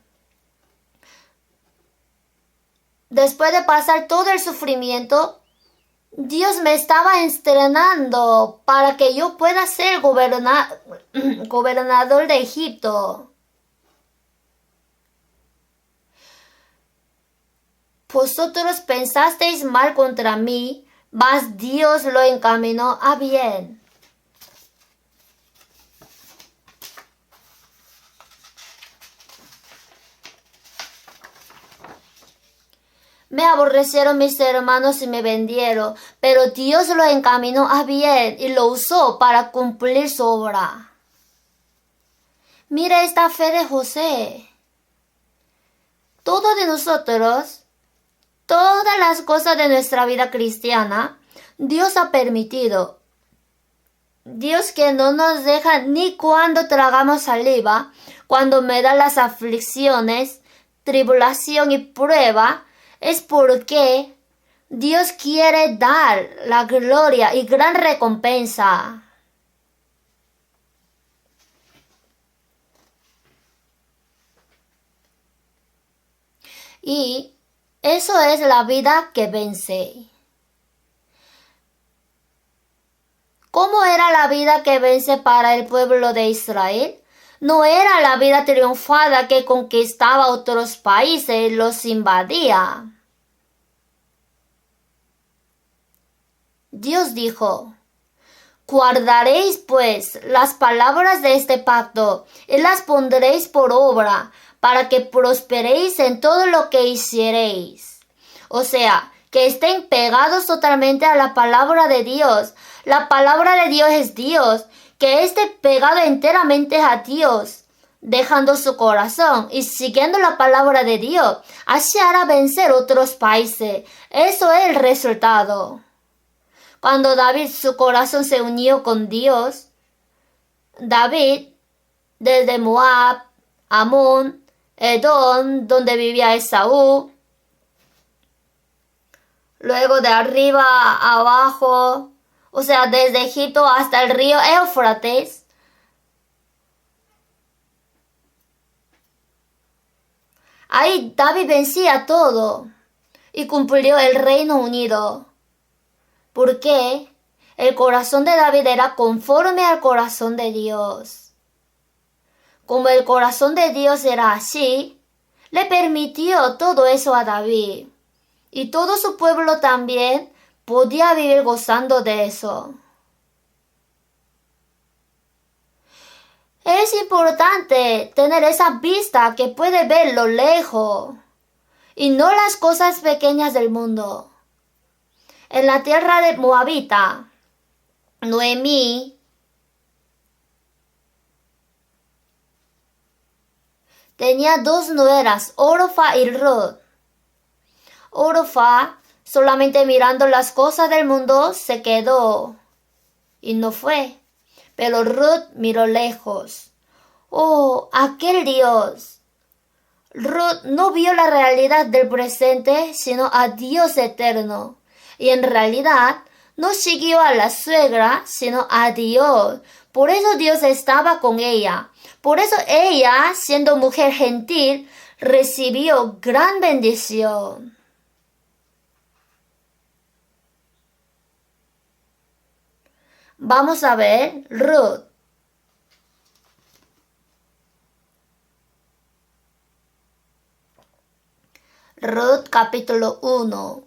Después de pasar todo el sufrimiento, Dios me estaba entrenando para que yo pueda ser gobernador de Egipto. Vosotros pensasteis mal contra mí, mas Dios lo encaminó a bien. Me aborrecieron mis hermanos y me vendieron, pero Dios lo encaminó a bien y lo usó para cumplir su obra. Mira esta fe de José. Todos de nosotros, todas las cosas de nuestra vida cristiana, Dios ha permitido. Dios que no nos deja ni cuando tragamos saliva, cuando me da las aflicciones, tribulación y prueba, es porque Dios quiere dar la gloria y gran recompensa. Y eso es la vida que vence. ¿Cómo era la vida que vence para el pueblo de Israel? No era la vida triunfada que conquistaba otros países y los invadía. Dios dijo: guardaréis pues las palabras de este pacto y las pondréis por obra para que prosperéis en todo lo que hiciereis. O sea, que estén pegados totalmente a la palabra de Dios. La palabra de Dios es Dios. Que esté pegado enteramente a Dios, dejando su corazón y siguiendo la palabra de Dios. Así hará vencer otros países. Eso es el resultado. Cuando David su corazón se unió con Dios, David, desde Moab, Amón, Edom, donde vivía Esaú, luego de arriba a abajo, o sea, desde Egipto hasta el río Éufrates, ahí David vencía todo y cumplió el Reino Unido. Porque el corazón de David era conforme al corazón de Dios. Como el corazón de Dios era así, le permitió todo eso a David. Y todo su pueblo también podía vivir gozando de eso. Es importante tener esa vista que puede ver lo lejos y no las cosas pequeñas del mundo. En la tierra de Moabita, Noemí tenía dos nueras, Orfa y Ruth. Orfa, solamente mirando las cosas del mundo, se quedó y no fue. Pero Ruth miró lejos. Oh, aquel Dios. Ruth no vio la realidad del presente, sino a Dios eterno. Y en realidad no siguió a la suegra, sino a Dios. Por eso Dios estaba con ella. Por eso ella, siendo mujer gentil, recibió gran bendición. Vamos a ver Ruth. Ruth capítulo 1,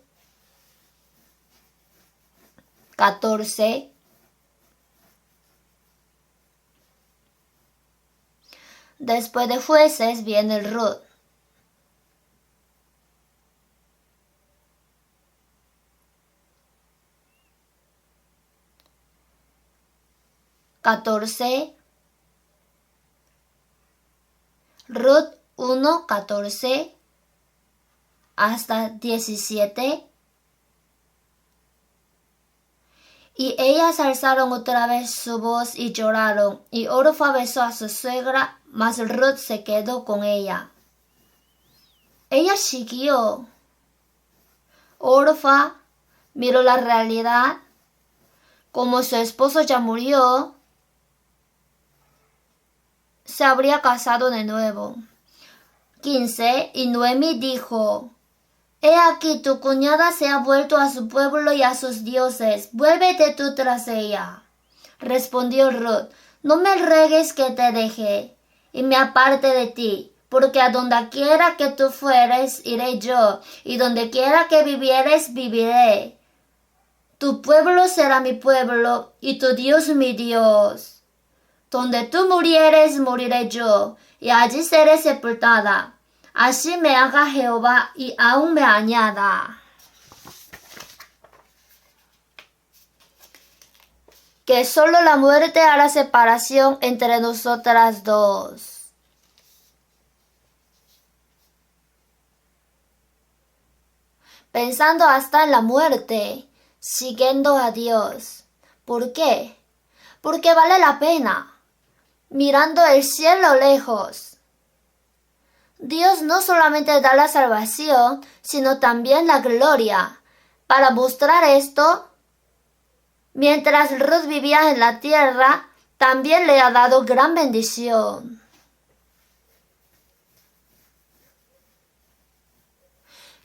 14. Después de jueces viene el Ruth. Ruth 1, 14 hasta 17. Y ellas alzaron otra vez su voz y lloraron, y Orfa besó a su suegra, mas Ruth se quedó con ella. Ella siguió. Orfa miró la realidad. Como su esposo ya murió, se habría casado de nuevo. 15. Y Noemi dijo: He aquí tu cuñada se ha vuelto a su pueblo y a sus dioses. Vuélvete tú tras ella. Respondió Ruth: No me ruegues que te deje y me aparte de ti, porque a donde quiera que tú fueres, iré yo, y donde quiera que vivieres, viviré. Tu pueblo será mi pueblo, y tu Dios mi Dios. Donde tú murieres, moriré yo, y allí seré sepultada. Así me haga Jehová, y aún me añada. Que solo la muerte hará separación entre nosotras dos. Pensando hasta en la muerte, siguiendo a Dios. ¿Por qué? Porque vale la pena. Mirando el cielo lejos. Dios no solamente da la salvación, sino también la gloria. Para mostrar esto, mientras Ruth vivía en la tierra, también le ha dado gran bendición.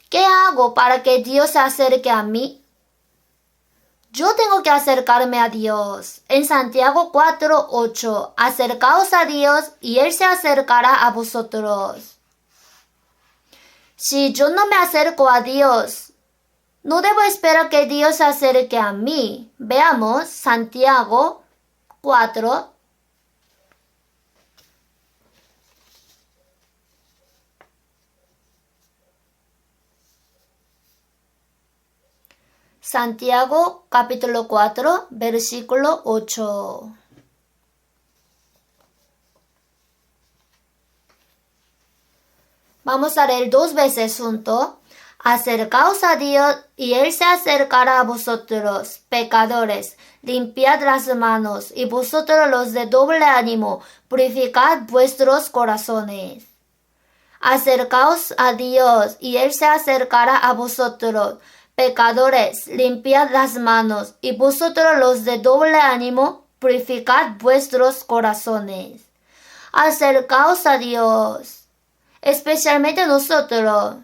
¿Qué hago para que Dios se acerque a mí? Yo tengo que acercarme a Dios. En Santiago 4:8, acercaos a Dios y Él se acercará a vosotros. Si yo no me acerco a Dios, no debo esperar que Dios se acerque a mí. Veamos Santiago 4. Santiago capítulo 4, versículo 8. Vamos a leer 2 veces junto. Acercaos a Dios y Él se acercará a vosotros, pecadores. Limpiad las manos, y vosotros los de doble ánimo, purificad vuestros corazones. Acercaos a Dios y Él se acercará a vosotros, pecadores. Limpiad las manos, y vosotros los de doble ánimo, purificad vuestros corazones. Acercaos a Dios. Especialmente nosotros.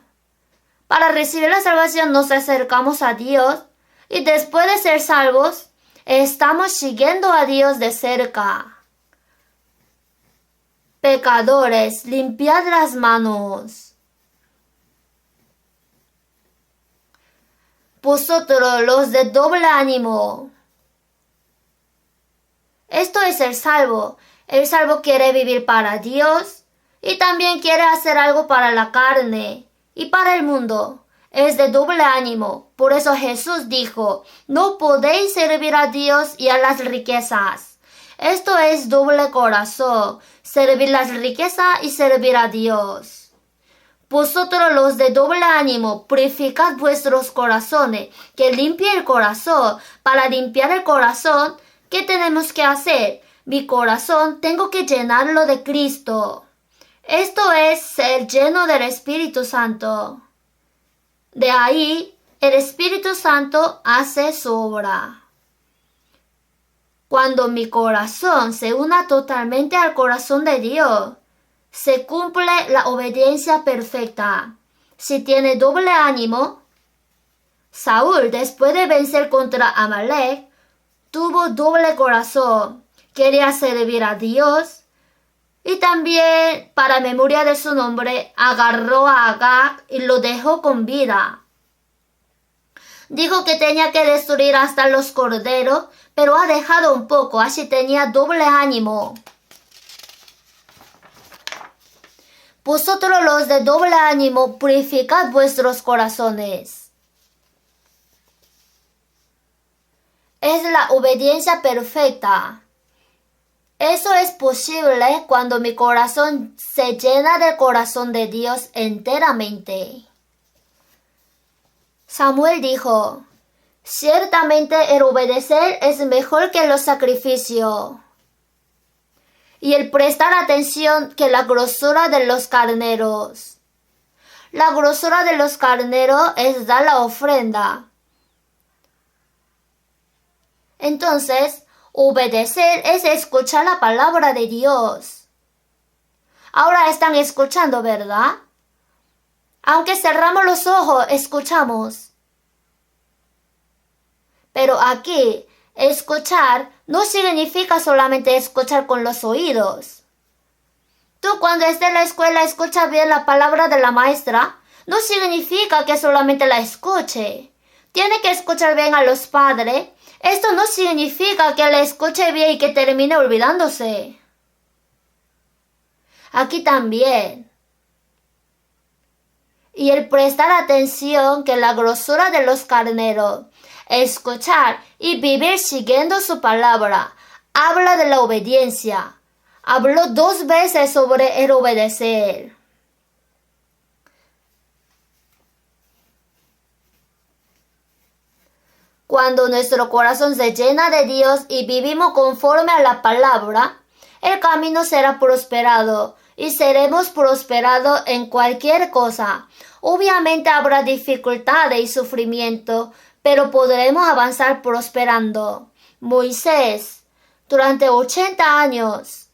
Para recibir la salvación nos acercamos a Dios y después de ser salvos, estamos siguiendo a Dios de cerca. Pecadores, limpiad las manos. Vosotros los de doble ánimo. Esto es el salvo. El salvo quiere vivir para Dios. Y también quiere hacer algo para la carne y para el mundo. Es de doble ánimo. Por eso Jesús dijo: no podéis servir a Dios y a las riquezas. Esto es doble corazón. Servir las riquezas y servir a Dios. Vosotros los de doble ánimo, purificad vuestros corazones. Que limpie el corazón. Para limpiar el corazón, ¿qué tenemos que hacer? Mi corazón tengo que llenarlo de Cristo. Esto es ser lleno del Espíritu Santo. De ahí, el Espíritu Santo hace su obra. Cuando mi corazón se una totalmente al corazón de Dios, se cumple la obediencia perfecta. Si tiene doble ánimo, Saúl, después de vencer contra Amalek, tuvo doble corazón. Quería servir a Dios y también, para memoria de su nombre, agarró a Agag y lo dejó con vida. Dijo que tenía que destruir hasta los corderos, pero ha dejado un poco, así tenía doble ánimo. Vosotros los de doble ánimo, purificad vuestros corazones. Es la obediencia perfecta. Eso es posible cuando mi corazón se llena del corazón de Dios enteramente. Samuel dijo, ciertamente el obedecer es mejor que los sacrificios, y el prestar atención que la grosura de los carneros. La grosura de los carneros es dar la ofrenda. Entonces, obedecer es escuchar la palabra de Dios. Ahora están escuchando, ¿verdad? Aunque cerramos los ojos, escuchamos. Pero aquí, escuchar no significa solamente escuchar con los oídos. Tú cuando estés en la escuela escuchas bien la palabra de la maestra, no significa que solamente la escuche. Tiene que escuchar bien a los padres. Esto no significa que la escuche bien y que termine olvidándose. Aquí también. Y el prestar atención que la grosura de los carneros, escuchar y vivir siguiendo su palabra, habla de la obediencia. Habló 2 veces sobre el obedecer. Cuando nuestro corazón se llena de Dios y vivimos conforme a la palabra, el camino será prosperado y seremos prosperados en cualquier cosa. Obviamente habrá dificultades y sufrimiento, pero podremos avanzar prosperando. Moisés, durante 80 años,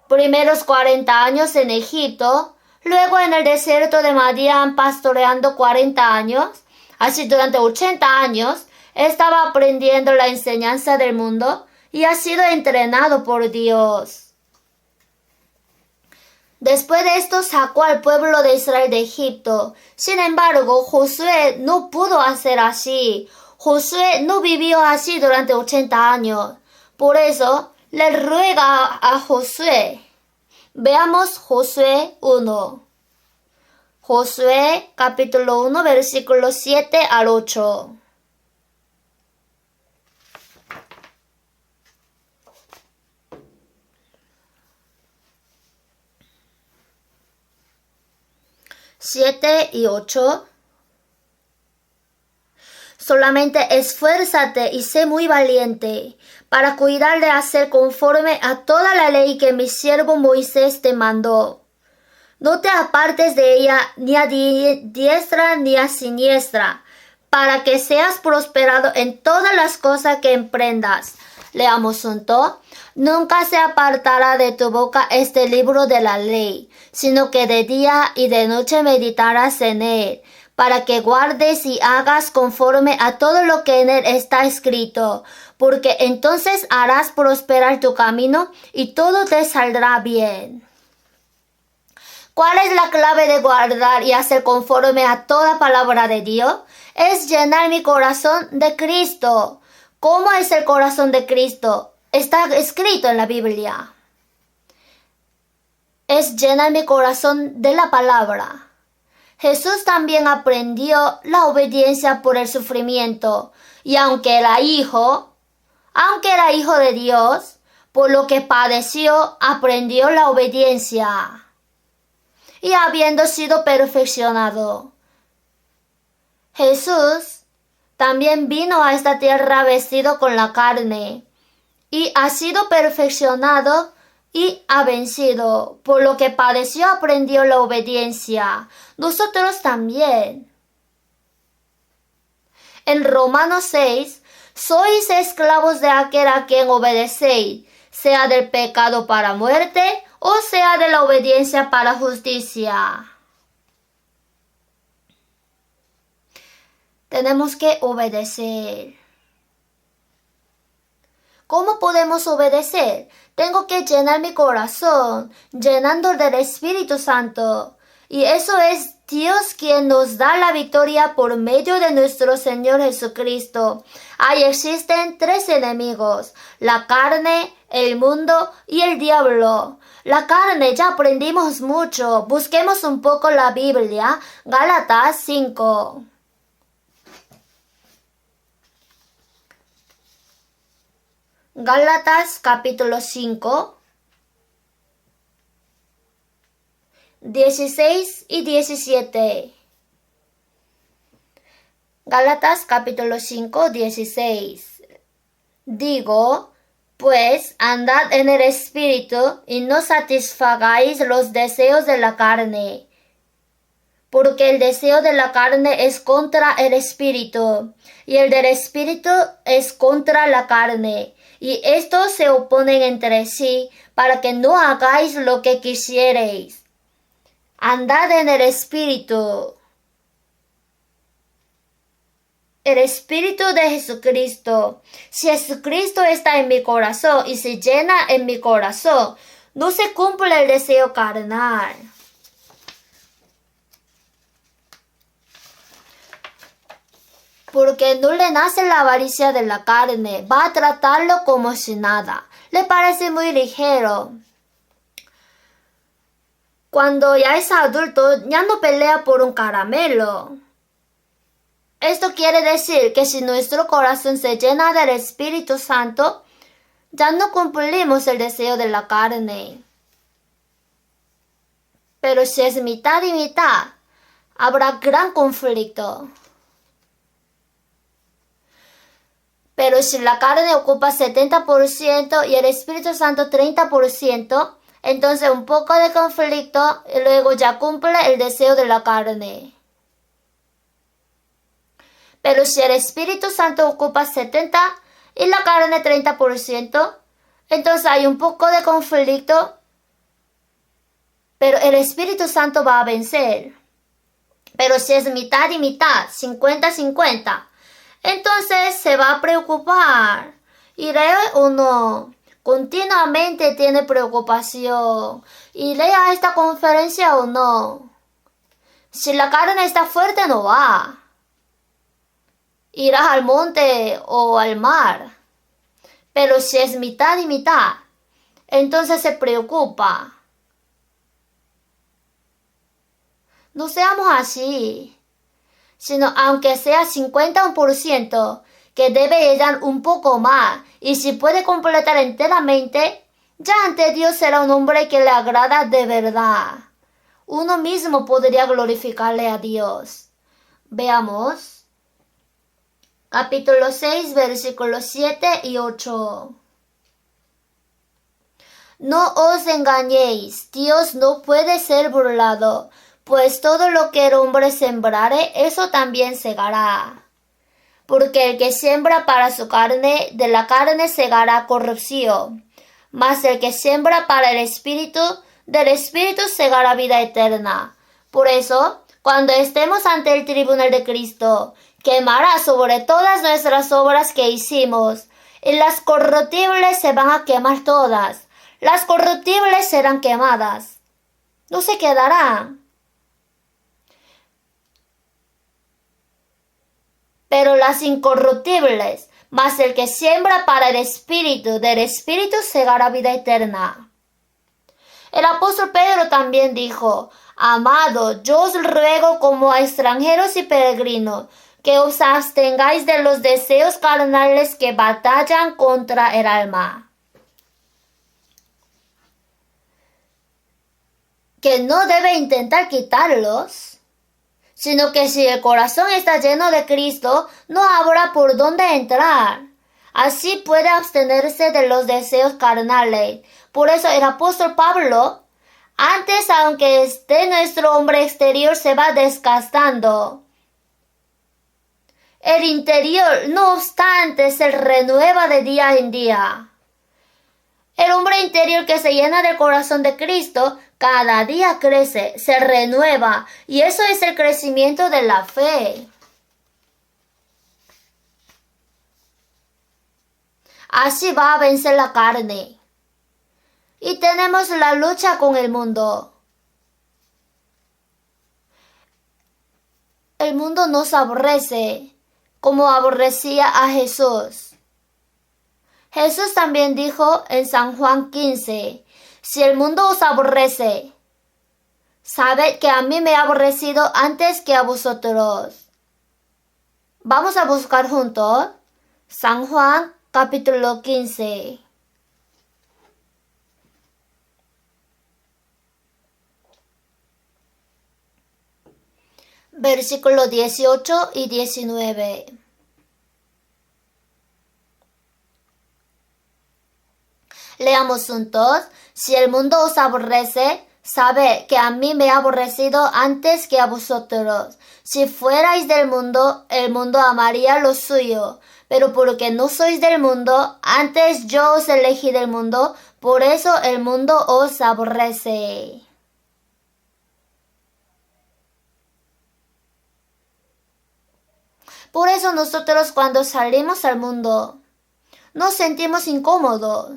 primeros 40 años en Egipto, luego en el desierto de Madián pastoreando 40 años, así durante 80 años, estaba aprendiendo la enseñanza del mundo y ha sido entrenado por Dios. Después de esto sacó al pueblo de Israel de Egipto. Sin embargo, Josué no pudo hacer así. Josué no vivió así durante 80 años. Por eso, le ruega a Josué. Veamos Josué 1. Josué capítulo 1 versículos 7 al 8. Siete y 8. Solamente esfuérzate y sé muy valiente para cuidar de hacer conforme a toda la ley que mi siervo Moisés te mandó. No te apartes de ella ni a diestra ni a siniestra, para que seas prosperado en todas las cosas que emprendas. Leamos junto. Nunca se apartará de tu boca este libro de la ley, sino que de día y de noche meditarás en él, para que guardes y hagas conforme a todo lo que en él está escrito, porque entonces harás prosperar tu camino y todo te saldrá bien. ¿Cuál es la clave de guardar y hacer conforme a toda palabra de Dios? Es llenar mi corazón de Cristo. ¿Cómo es el corazón de Cristo? Está escrito en la Biblia. Es llenar mi corazón de la palabra. Jesús también aprendió la obediencia por el sufrimiento. Y aunque era hijo de Dios, por lo que padeció, aprendió la obediencia. Y habiendo sido perfeccionado, Jesús también vino a esta tierra vestido con la carne, y ha sido perfeccionado y ha vencido. Por lo que padeció, aprendió la obediencia. Nosotros también. En Romanos 6, sois esclavos de aquel a quien obedecéis, sea del pecado para muerte o sea de la obediencia para justicia. Tenemos que obedecer. ¿Cómo podemos obedecer? Tengo que llenar mi corazón, llenando del Espíritu Santo. Y eso es Dios quien nos da la victoria por medio de nuestro Señor Jesucristo. Ahí existen 3 enemigos: la carne, el mundo y el diablo. La carne, ya aprendimos mucho. Busquemos un poco la Biblia. Gálatas 5. Gálatas capítulo 5, 16 y 17. Gálatas capítulo 5, 16. Digo, pues, andad en el Espíritu y no satisfagáis los deseos de la carne. Porque el deseo de la carne es contra el Espíritu, y el del Espíritu es contra la carne. Y estos se oponen entre sí, para que no hagáis lo que quisierais. Andad en el Espíritu. El Espíritu de Jesucristo. Si Jesucristo está en mi corazón y se llena en mi corazón, no se cumple el deseo carnal. Porque no le nace la avaricia de la carne, va a tratarlo como si nada. Le parece muy ligero. Cuando ya es adulto, ya no pelea por un caramelo. Esto quiere decir que si nuestro corazón se llena del Espíritu Santo, ya no cumplimos el deseo de la carne. Pero si es mitad y mitad, habrá gran conflicto. Pero si la carne ocupa 70% y el Espíritu Santo 30%, entonces un poco de conflicto y luego ya cumple el deseo de la carne. Pero si el Espíritu Santo ocupa 70% y la carne 30%, entonces hay un poco de conflicto, pero el Espíritu Santo va a vencer. Pero si es mitad y mitad, 50-50, entonces se va a preocupar. ¿Iré o no? Continuamente tiene preocupación. ¿Iré a esta conferencia o no? Si la carne está fuerte, no va. Irás al monte o al mar. Pero si es mitad y mitad, entonces se preocupa. No seamos así, sino aunque sea 50%, que debe llegar un poco más, y si puede completar enteramente, ya ante Dios será un hombre que le agrada de verdad. Uno mismo podría glorificarle a Dios. Veamos. Capítulo 6, versículos 7 y 8. No os engañéis, Dios no puede ser burlado, pues todo lo que el hombre sembrare, eso también segará. Porque el que siembra para su carne, de la carne segará corrupción. Mas el que siembra para el Espíritu, del Espíritu segará vida eterna. Por eso, cuando estemos ante el tribunal de Cristo, quemará sobre todas nuestras obras que hicimos, y las corruptibles se van a quemar todas. Las corruptibles serán quemadas. No se quedarán. Pero las incorruptibles, mas el que siembra para el Espíritu, del Espíritu segará vida eterna. El apóstol Pedro también dijo, amado, yo os ruego como a extranjeros y peregrinos, que os abstengáis de los deseos carnales que batallan contra el alma. Que no debe intentar quitarlos, sino que si el corazón está lleno de Cristo, no habrá por dónde entrar. Así puede abstenerse de los deseos carnales. Por eso el apóstol Pablo, antes aunque esté nuestro hombre exterior se va desgastando, el interior, no obstante, se renueva de día en día. El hombre interior que se llena del corazón de Cristo, cada día crece, se renueva, y eso es el crecimiento de la fe. Así va a vencer la carne. Y tenemos la lucha con el mundo. El mundo nos aborrece, como aborrecía a Jesús. Jesús también dijo en San Juan 15, si el mundo os aborrece, sabed que a mí me ha aborrecido antes que a vosotros. Vamos a buscar juntos San Juan capítulo 15. Versículos 18 y 19. Leamos juntos. Si el mundo os aborrece, sabed que a mí me ha aborrecido antes que a vosotros. Si fuerais del mundo, el mundo amaría lo suyo. Pero porque no sois del mundo, antes yo os elegí del mundo, por eso el mundo os aborrece. Por eso nosotros cuando salimos al mundo, nos sentimos incómodos.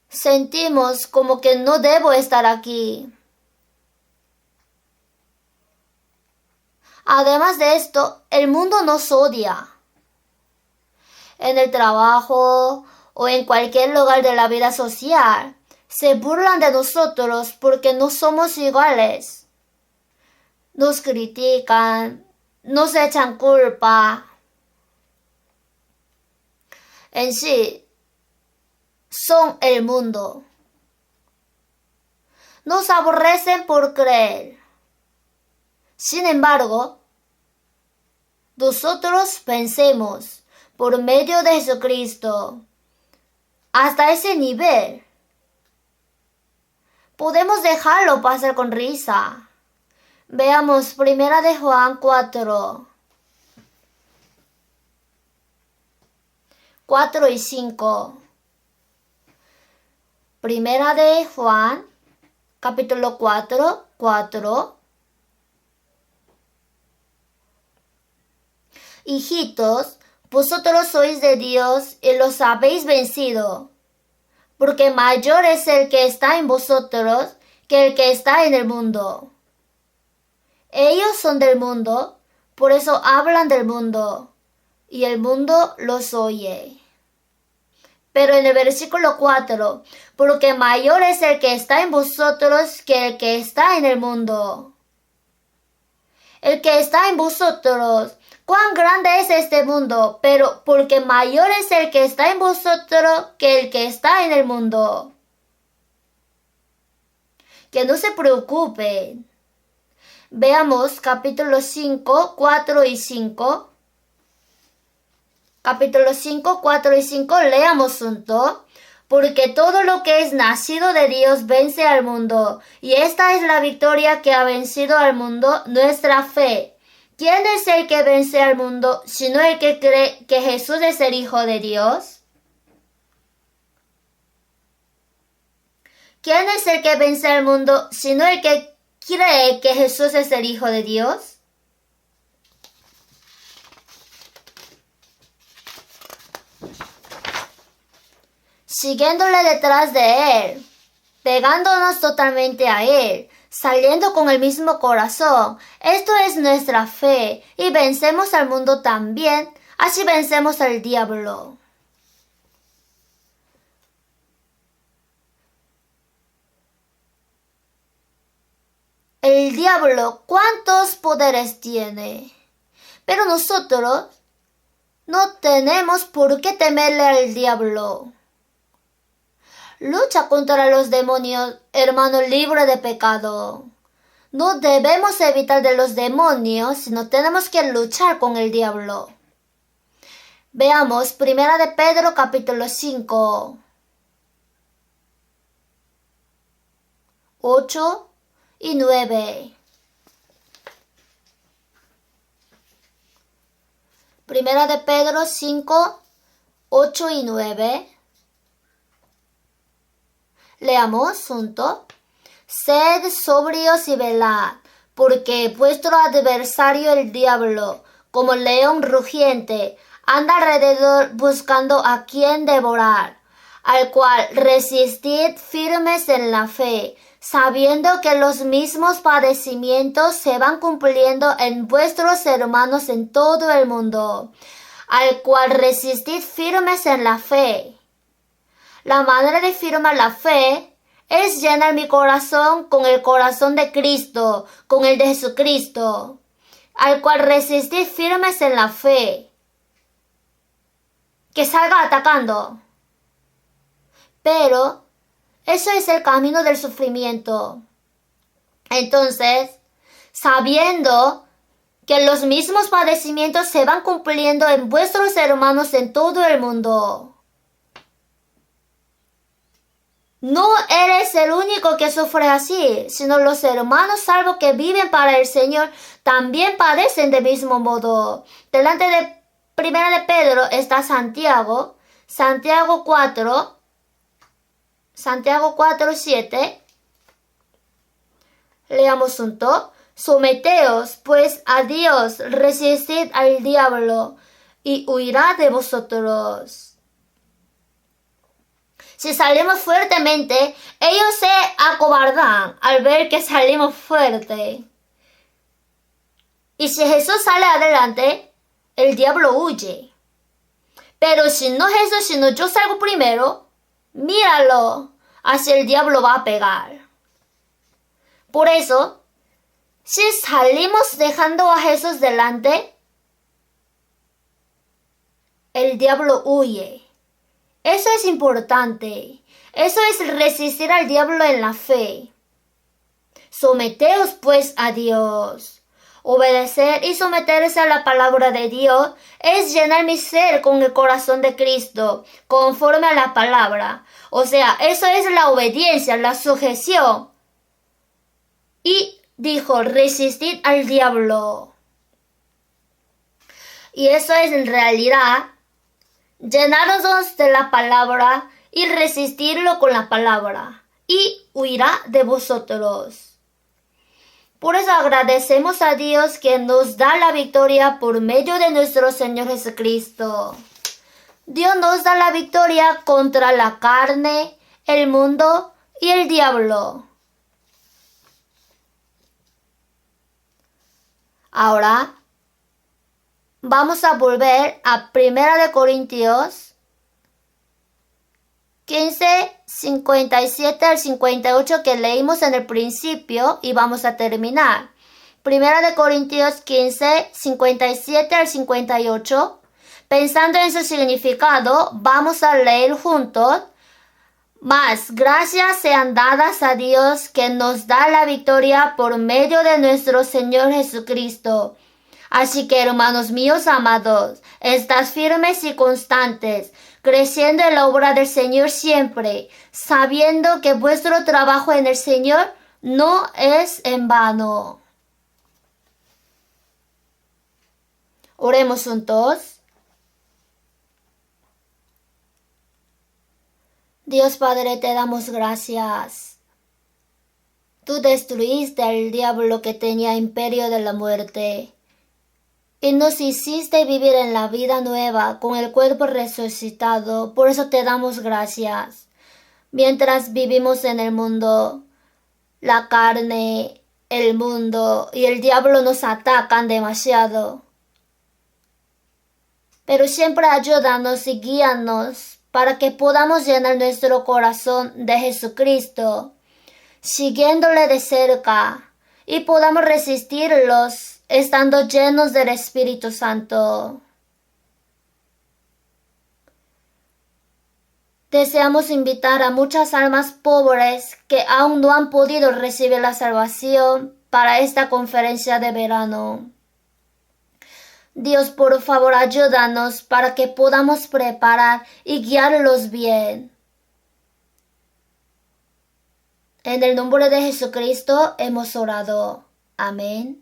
Sentimos como que no debo estar aquí. Además de esto, el mundo nos odia. En el trabajo o en cualquier lugar de la vida social, se burlan de nosotros porque no somos iguales. Nos critican, nos echan culpa. En sí, son el mundo. Nos aborrecen por creer. Sin embargo, nosotros pensemos por medio de Jesucristo hasta ese nivel. Podemos dejarlo pasar con risa. Veamos 1 de Juan 4. 4 y 5. Primera de Juan, capítulo 4, 4. Hijitos, vosotros sois de Dios y los habéis vencido, porque mayor es el que está en vosotros que el que está en el mundo. Ellos son del mundo, por eso hablan del mundo, y el mundo los oye. Pero en el versículo 4, porque mayor es el que está en vosotros que el que está en el mundo. El que está en vosotros, cuán grande es este mundo, pero porque mayor es el que está en vosotros que el que está en el mundo. Que no se preocupen. Veamos capítulo 5, 4 y 5. Capítulo 5, 4 y 5, leamos juntos. Porque todo lo que es nacido de Dios vence al mundo, y esta es la victoria que ha vencido al mundo, nuestra fe. ¿Quién es el que vence al mundo, sino el que cree que Jesús es el Hijo de Dios? ¿Quién es el que vence al mundo, sino el que cree que Jesús es el Hijo de Dios? Siguiéndole detrás de Él, pegándonos totalmente a Él, saliendo con el mismo corazón. Esto es nuestra fe, y vencemos al mundo también, así vencemos al diablo. El diablo, ¿cuántos poderes tiene? Pero nosotros no tenemos por qué temerle al diablo. Lucha contra los demonios, hermano libre de pecado. No debemos evitar de los demonios, sino tenemos que luchar con el diablo. Veamos Primera de Pedro capítulo 5, 8 y 9. Primera de Pedro 5, 8 y 9. Leamos juntos. Sed sobrios y velad, porque vuestro adversario el diablo, como león rugiente, anda alrededor buscando a quien devorar, al cual resistid firmes en la fe, sabiendo que los mismos padecimientos se van cumpliendo en vuestros hermanos en todo el mundo, al cual resistid firmes en la fe. La manera de firmar la fe es llenar mi corazón con el corazón de Cristo, con el de Jesucristo, al cual resistid firmes en la fe. Que salga atacando. Pero eso es el camino del sufrimiento. Entonces, sabiendo que los mismos padecimientos se van cumpliendo en vuestros hermanos en todo el mundo, no eres el único que sufre así, sino los hermanos salvos que viven para el Señor también padecen del mismo modo. Delante de Primera de Pedro está Santiago 4, 7. Leamos juntos. Someteos pues a Dios, resistid al diablo y huirá de vosotros. Si salimos fuertemente, ellos se acobardan al ver que salimos fuerte. Y si Jesús sale adelante, el diablo huye. Pero si no Jesús, sino yo salgo primero, míralo, así el diablo va a pegar. Por eso, si salimos dejando a Jesús delante, el diablo huye. Eso es importante. Eso es resistir al diablo en la fe. Someteos pues a Dios. Obedecer y someterse a la palabra de Dios es llenar mi ser con el corazón de Cristo, conforme a la palabra. O sea, eso es la obediencia, la sujeción. Y dijo, resistid al diablo. Y eso es en realidad llenaros de la palabra y resistirlo con la palabra, y huirá de vosotros. Por eso agradecemos a Dios que nos da la victoria por medio de nuestro Señor Jesucristo. Dios nos da la victoria contra la carne, el mundo y el diablo. Ahora vamos a volver a 1 Corintios 15, 57 al 58 que leímos en el principio y vamos a terminar. 1 Corintios 15, 57 al 58. Pensando en su significado, vamos a leer juntos. Mas gracias sean dadas a Dios que nos da la victoria por medio de nuestro Señor Jesucristo. Así que, hermanos míos amados, estad firmes y constantes, creciendo en la obra del Señor siempre, sabiendo que vuestro trabajo en el Señor no es en vano. Oremos juntos. Dios Padre, te damos gracias. Tú destruiste al diablo que tenía imperio de la muerte y nos hiciste vivir en la vida nueva con el cuerpo resucitado. Por eso te damos gracias. Mientras vivimos en el mundo, la carne, el mundo y el diablo nos atacan demasiado. Pero siempre ayúdanos y guíanos para que podamos llenar nuestro corazón de Jesucristo, siguiéndole de cerca, y podamos resistirlos estando llenos del Espíritu Santo. Deseamos invitar a muchas almas pobres que aún no han podido recibir la salvación para esta conferencia de verano. Dios, por favor, ayúdanos para que podamos preparar y guiarlos bien. En el nombre de Jesucristo hemos orado. Amén.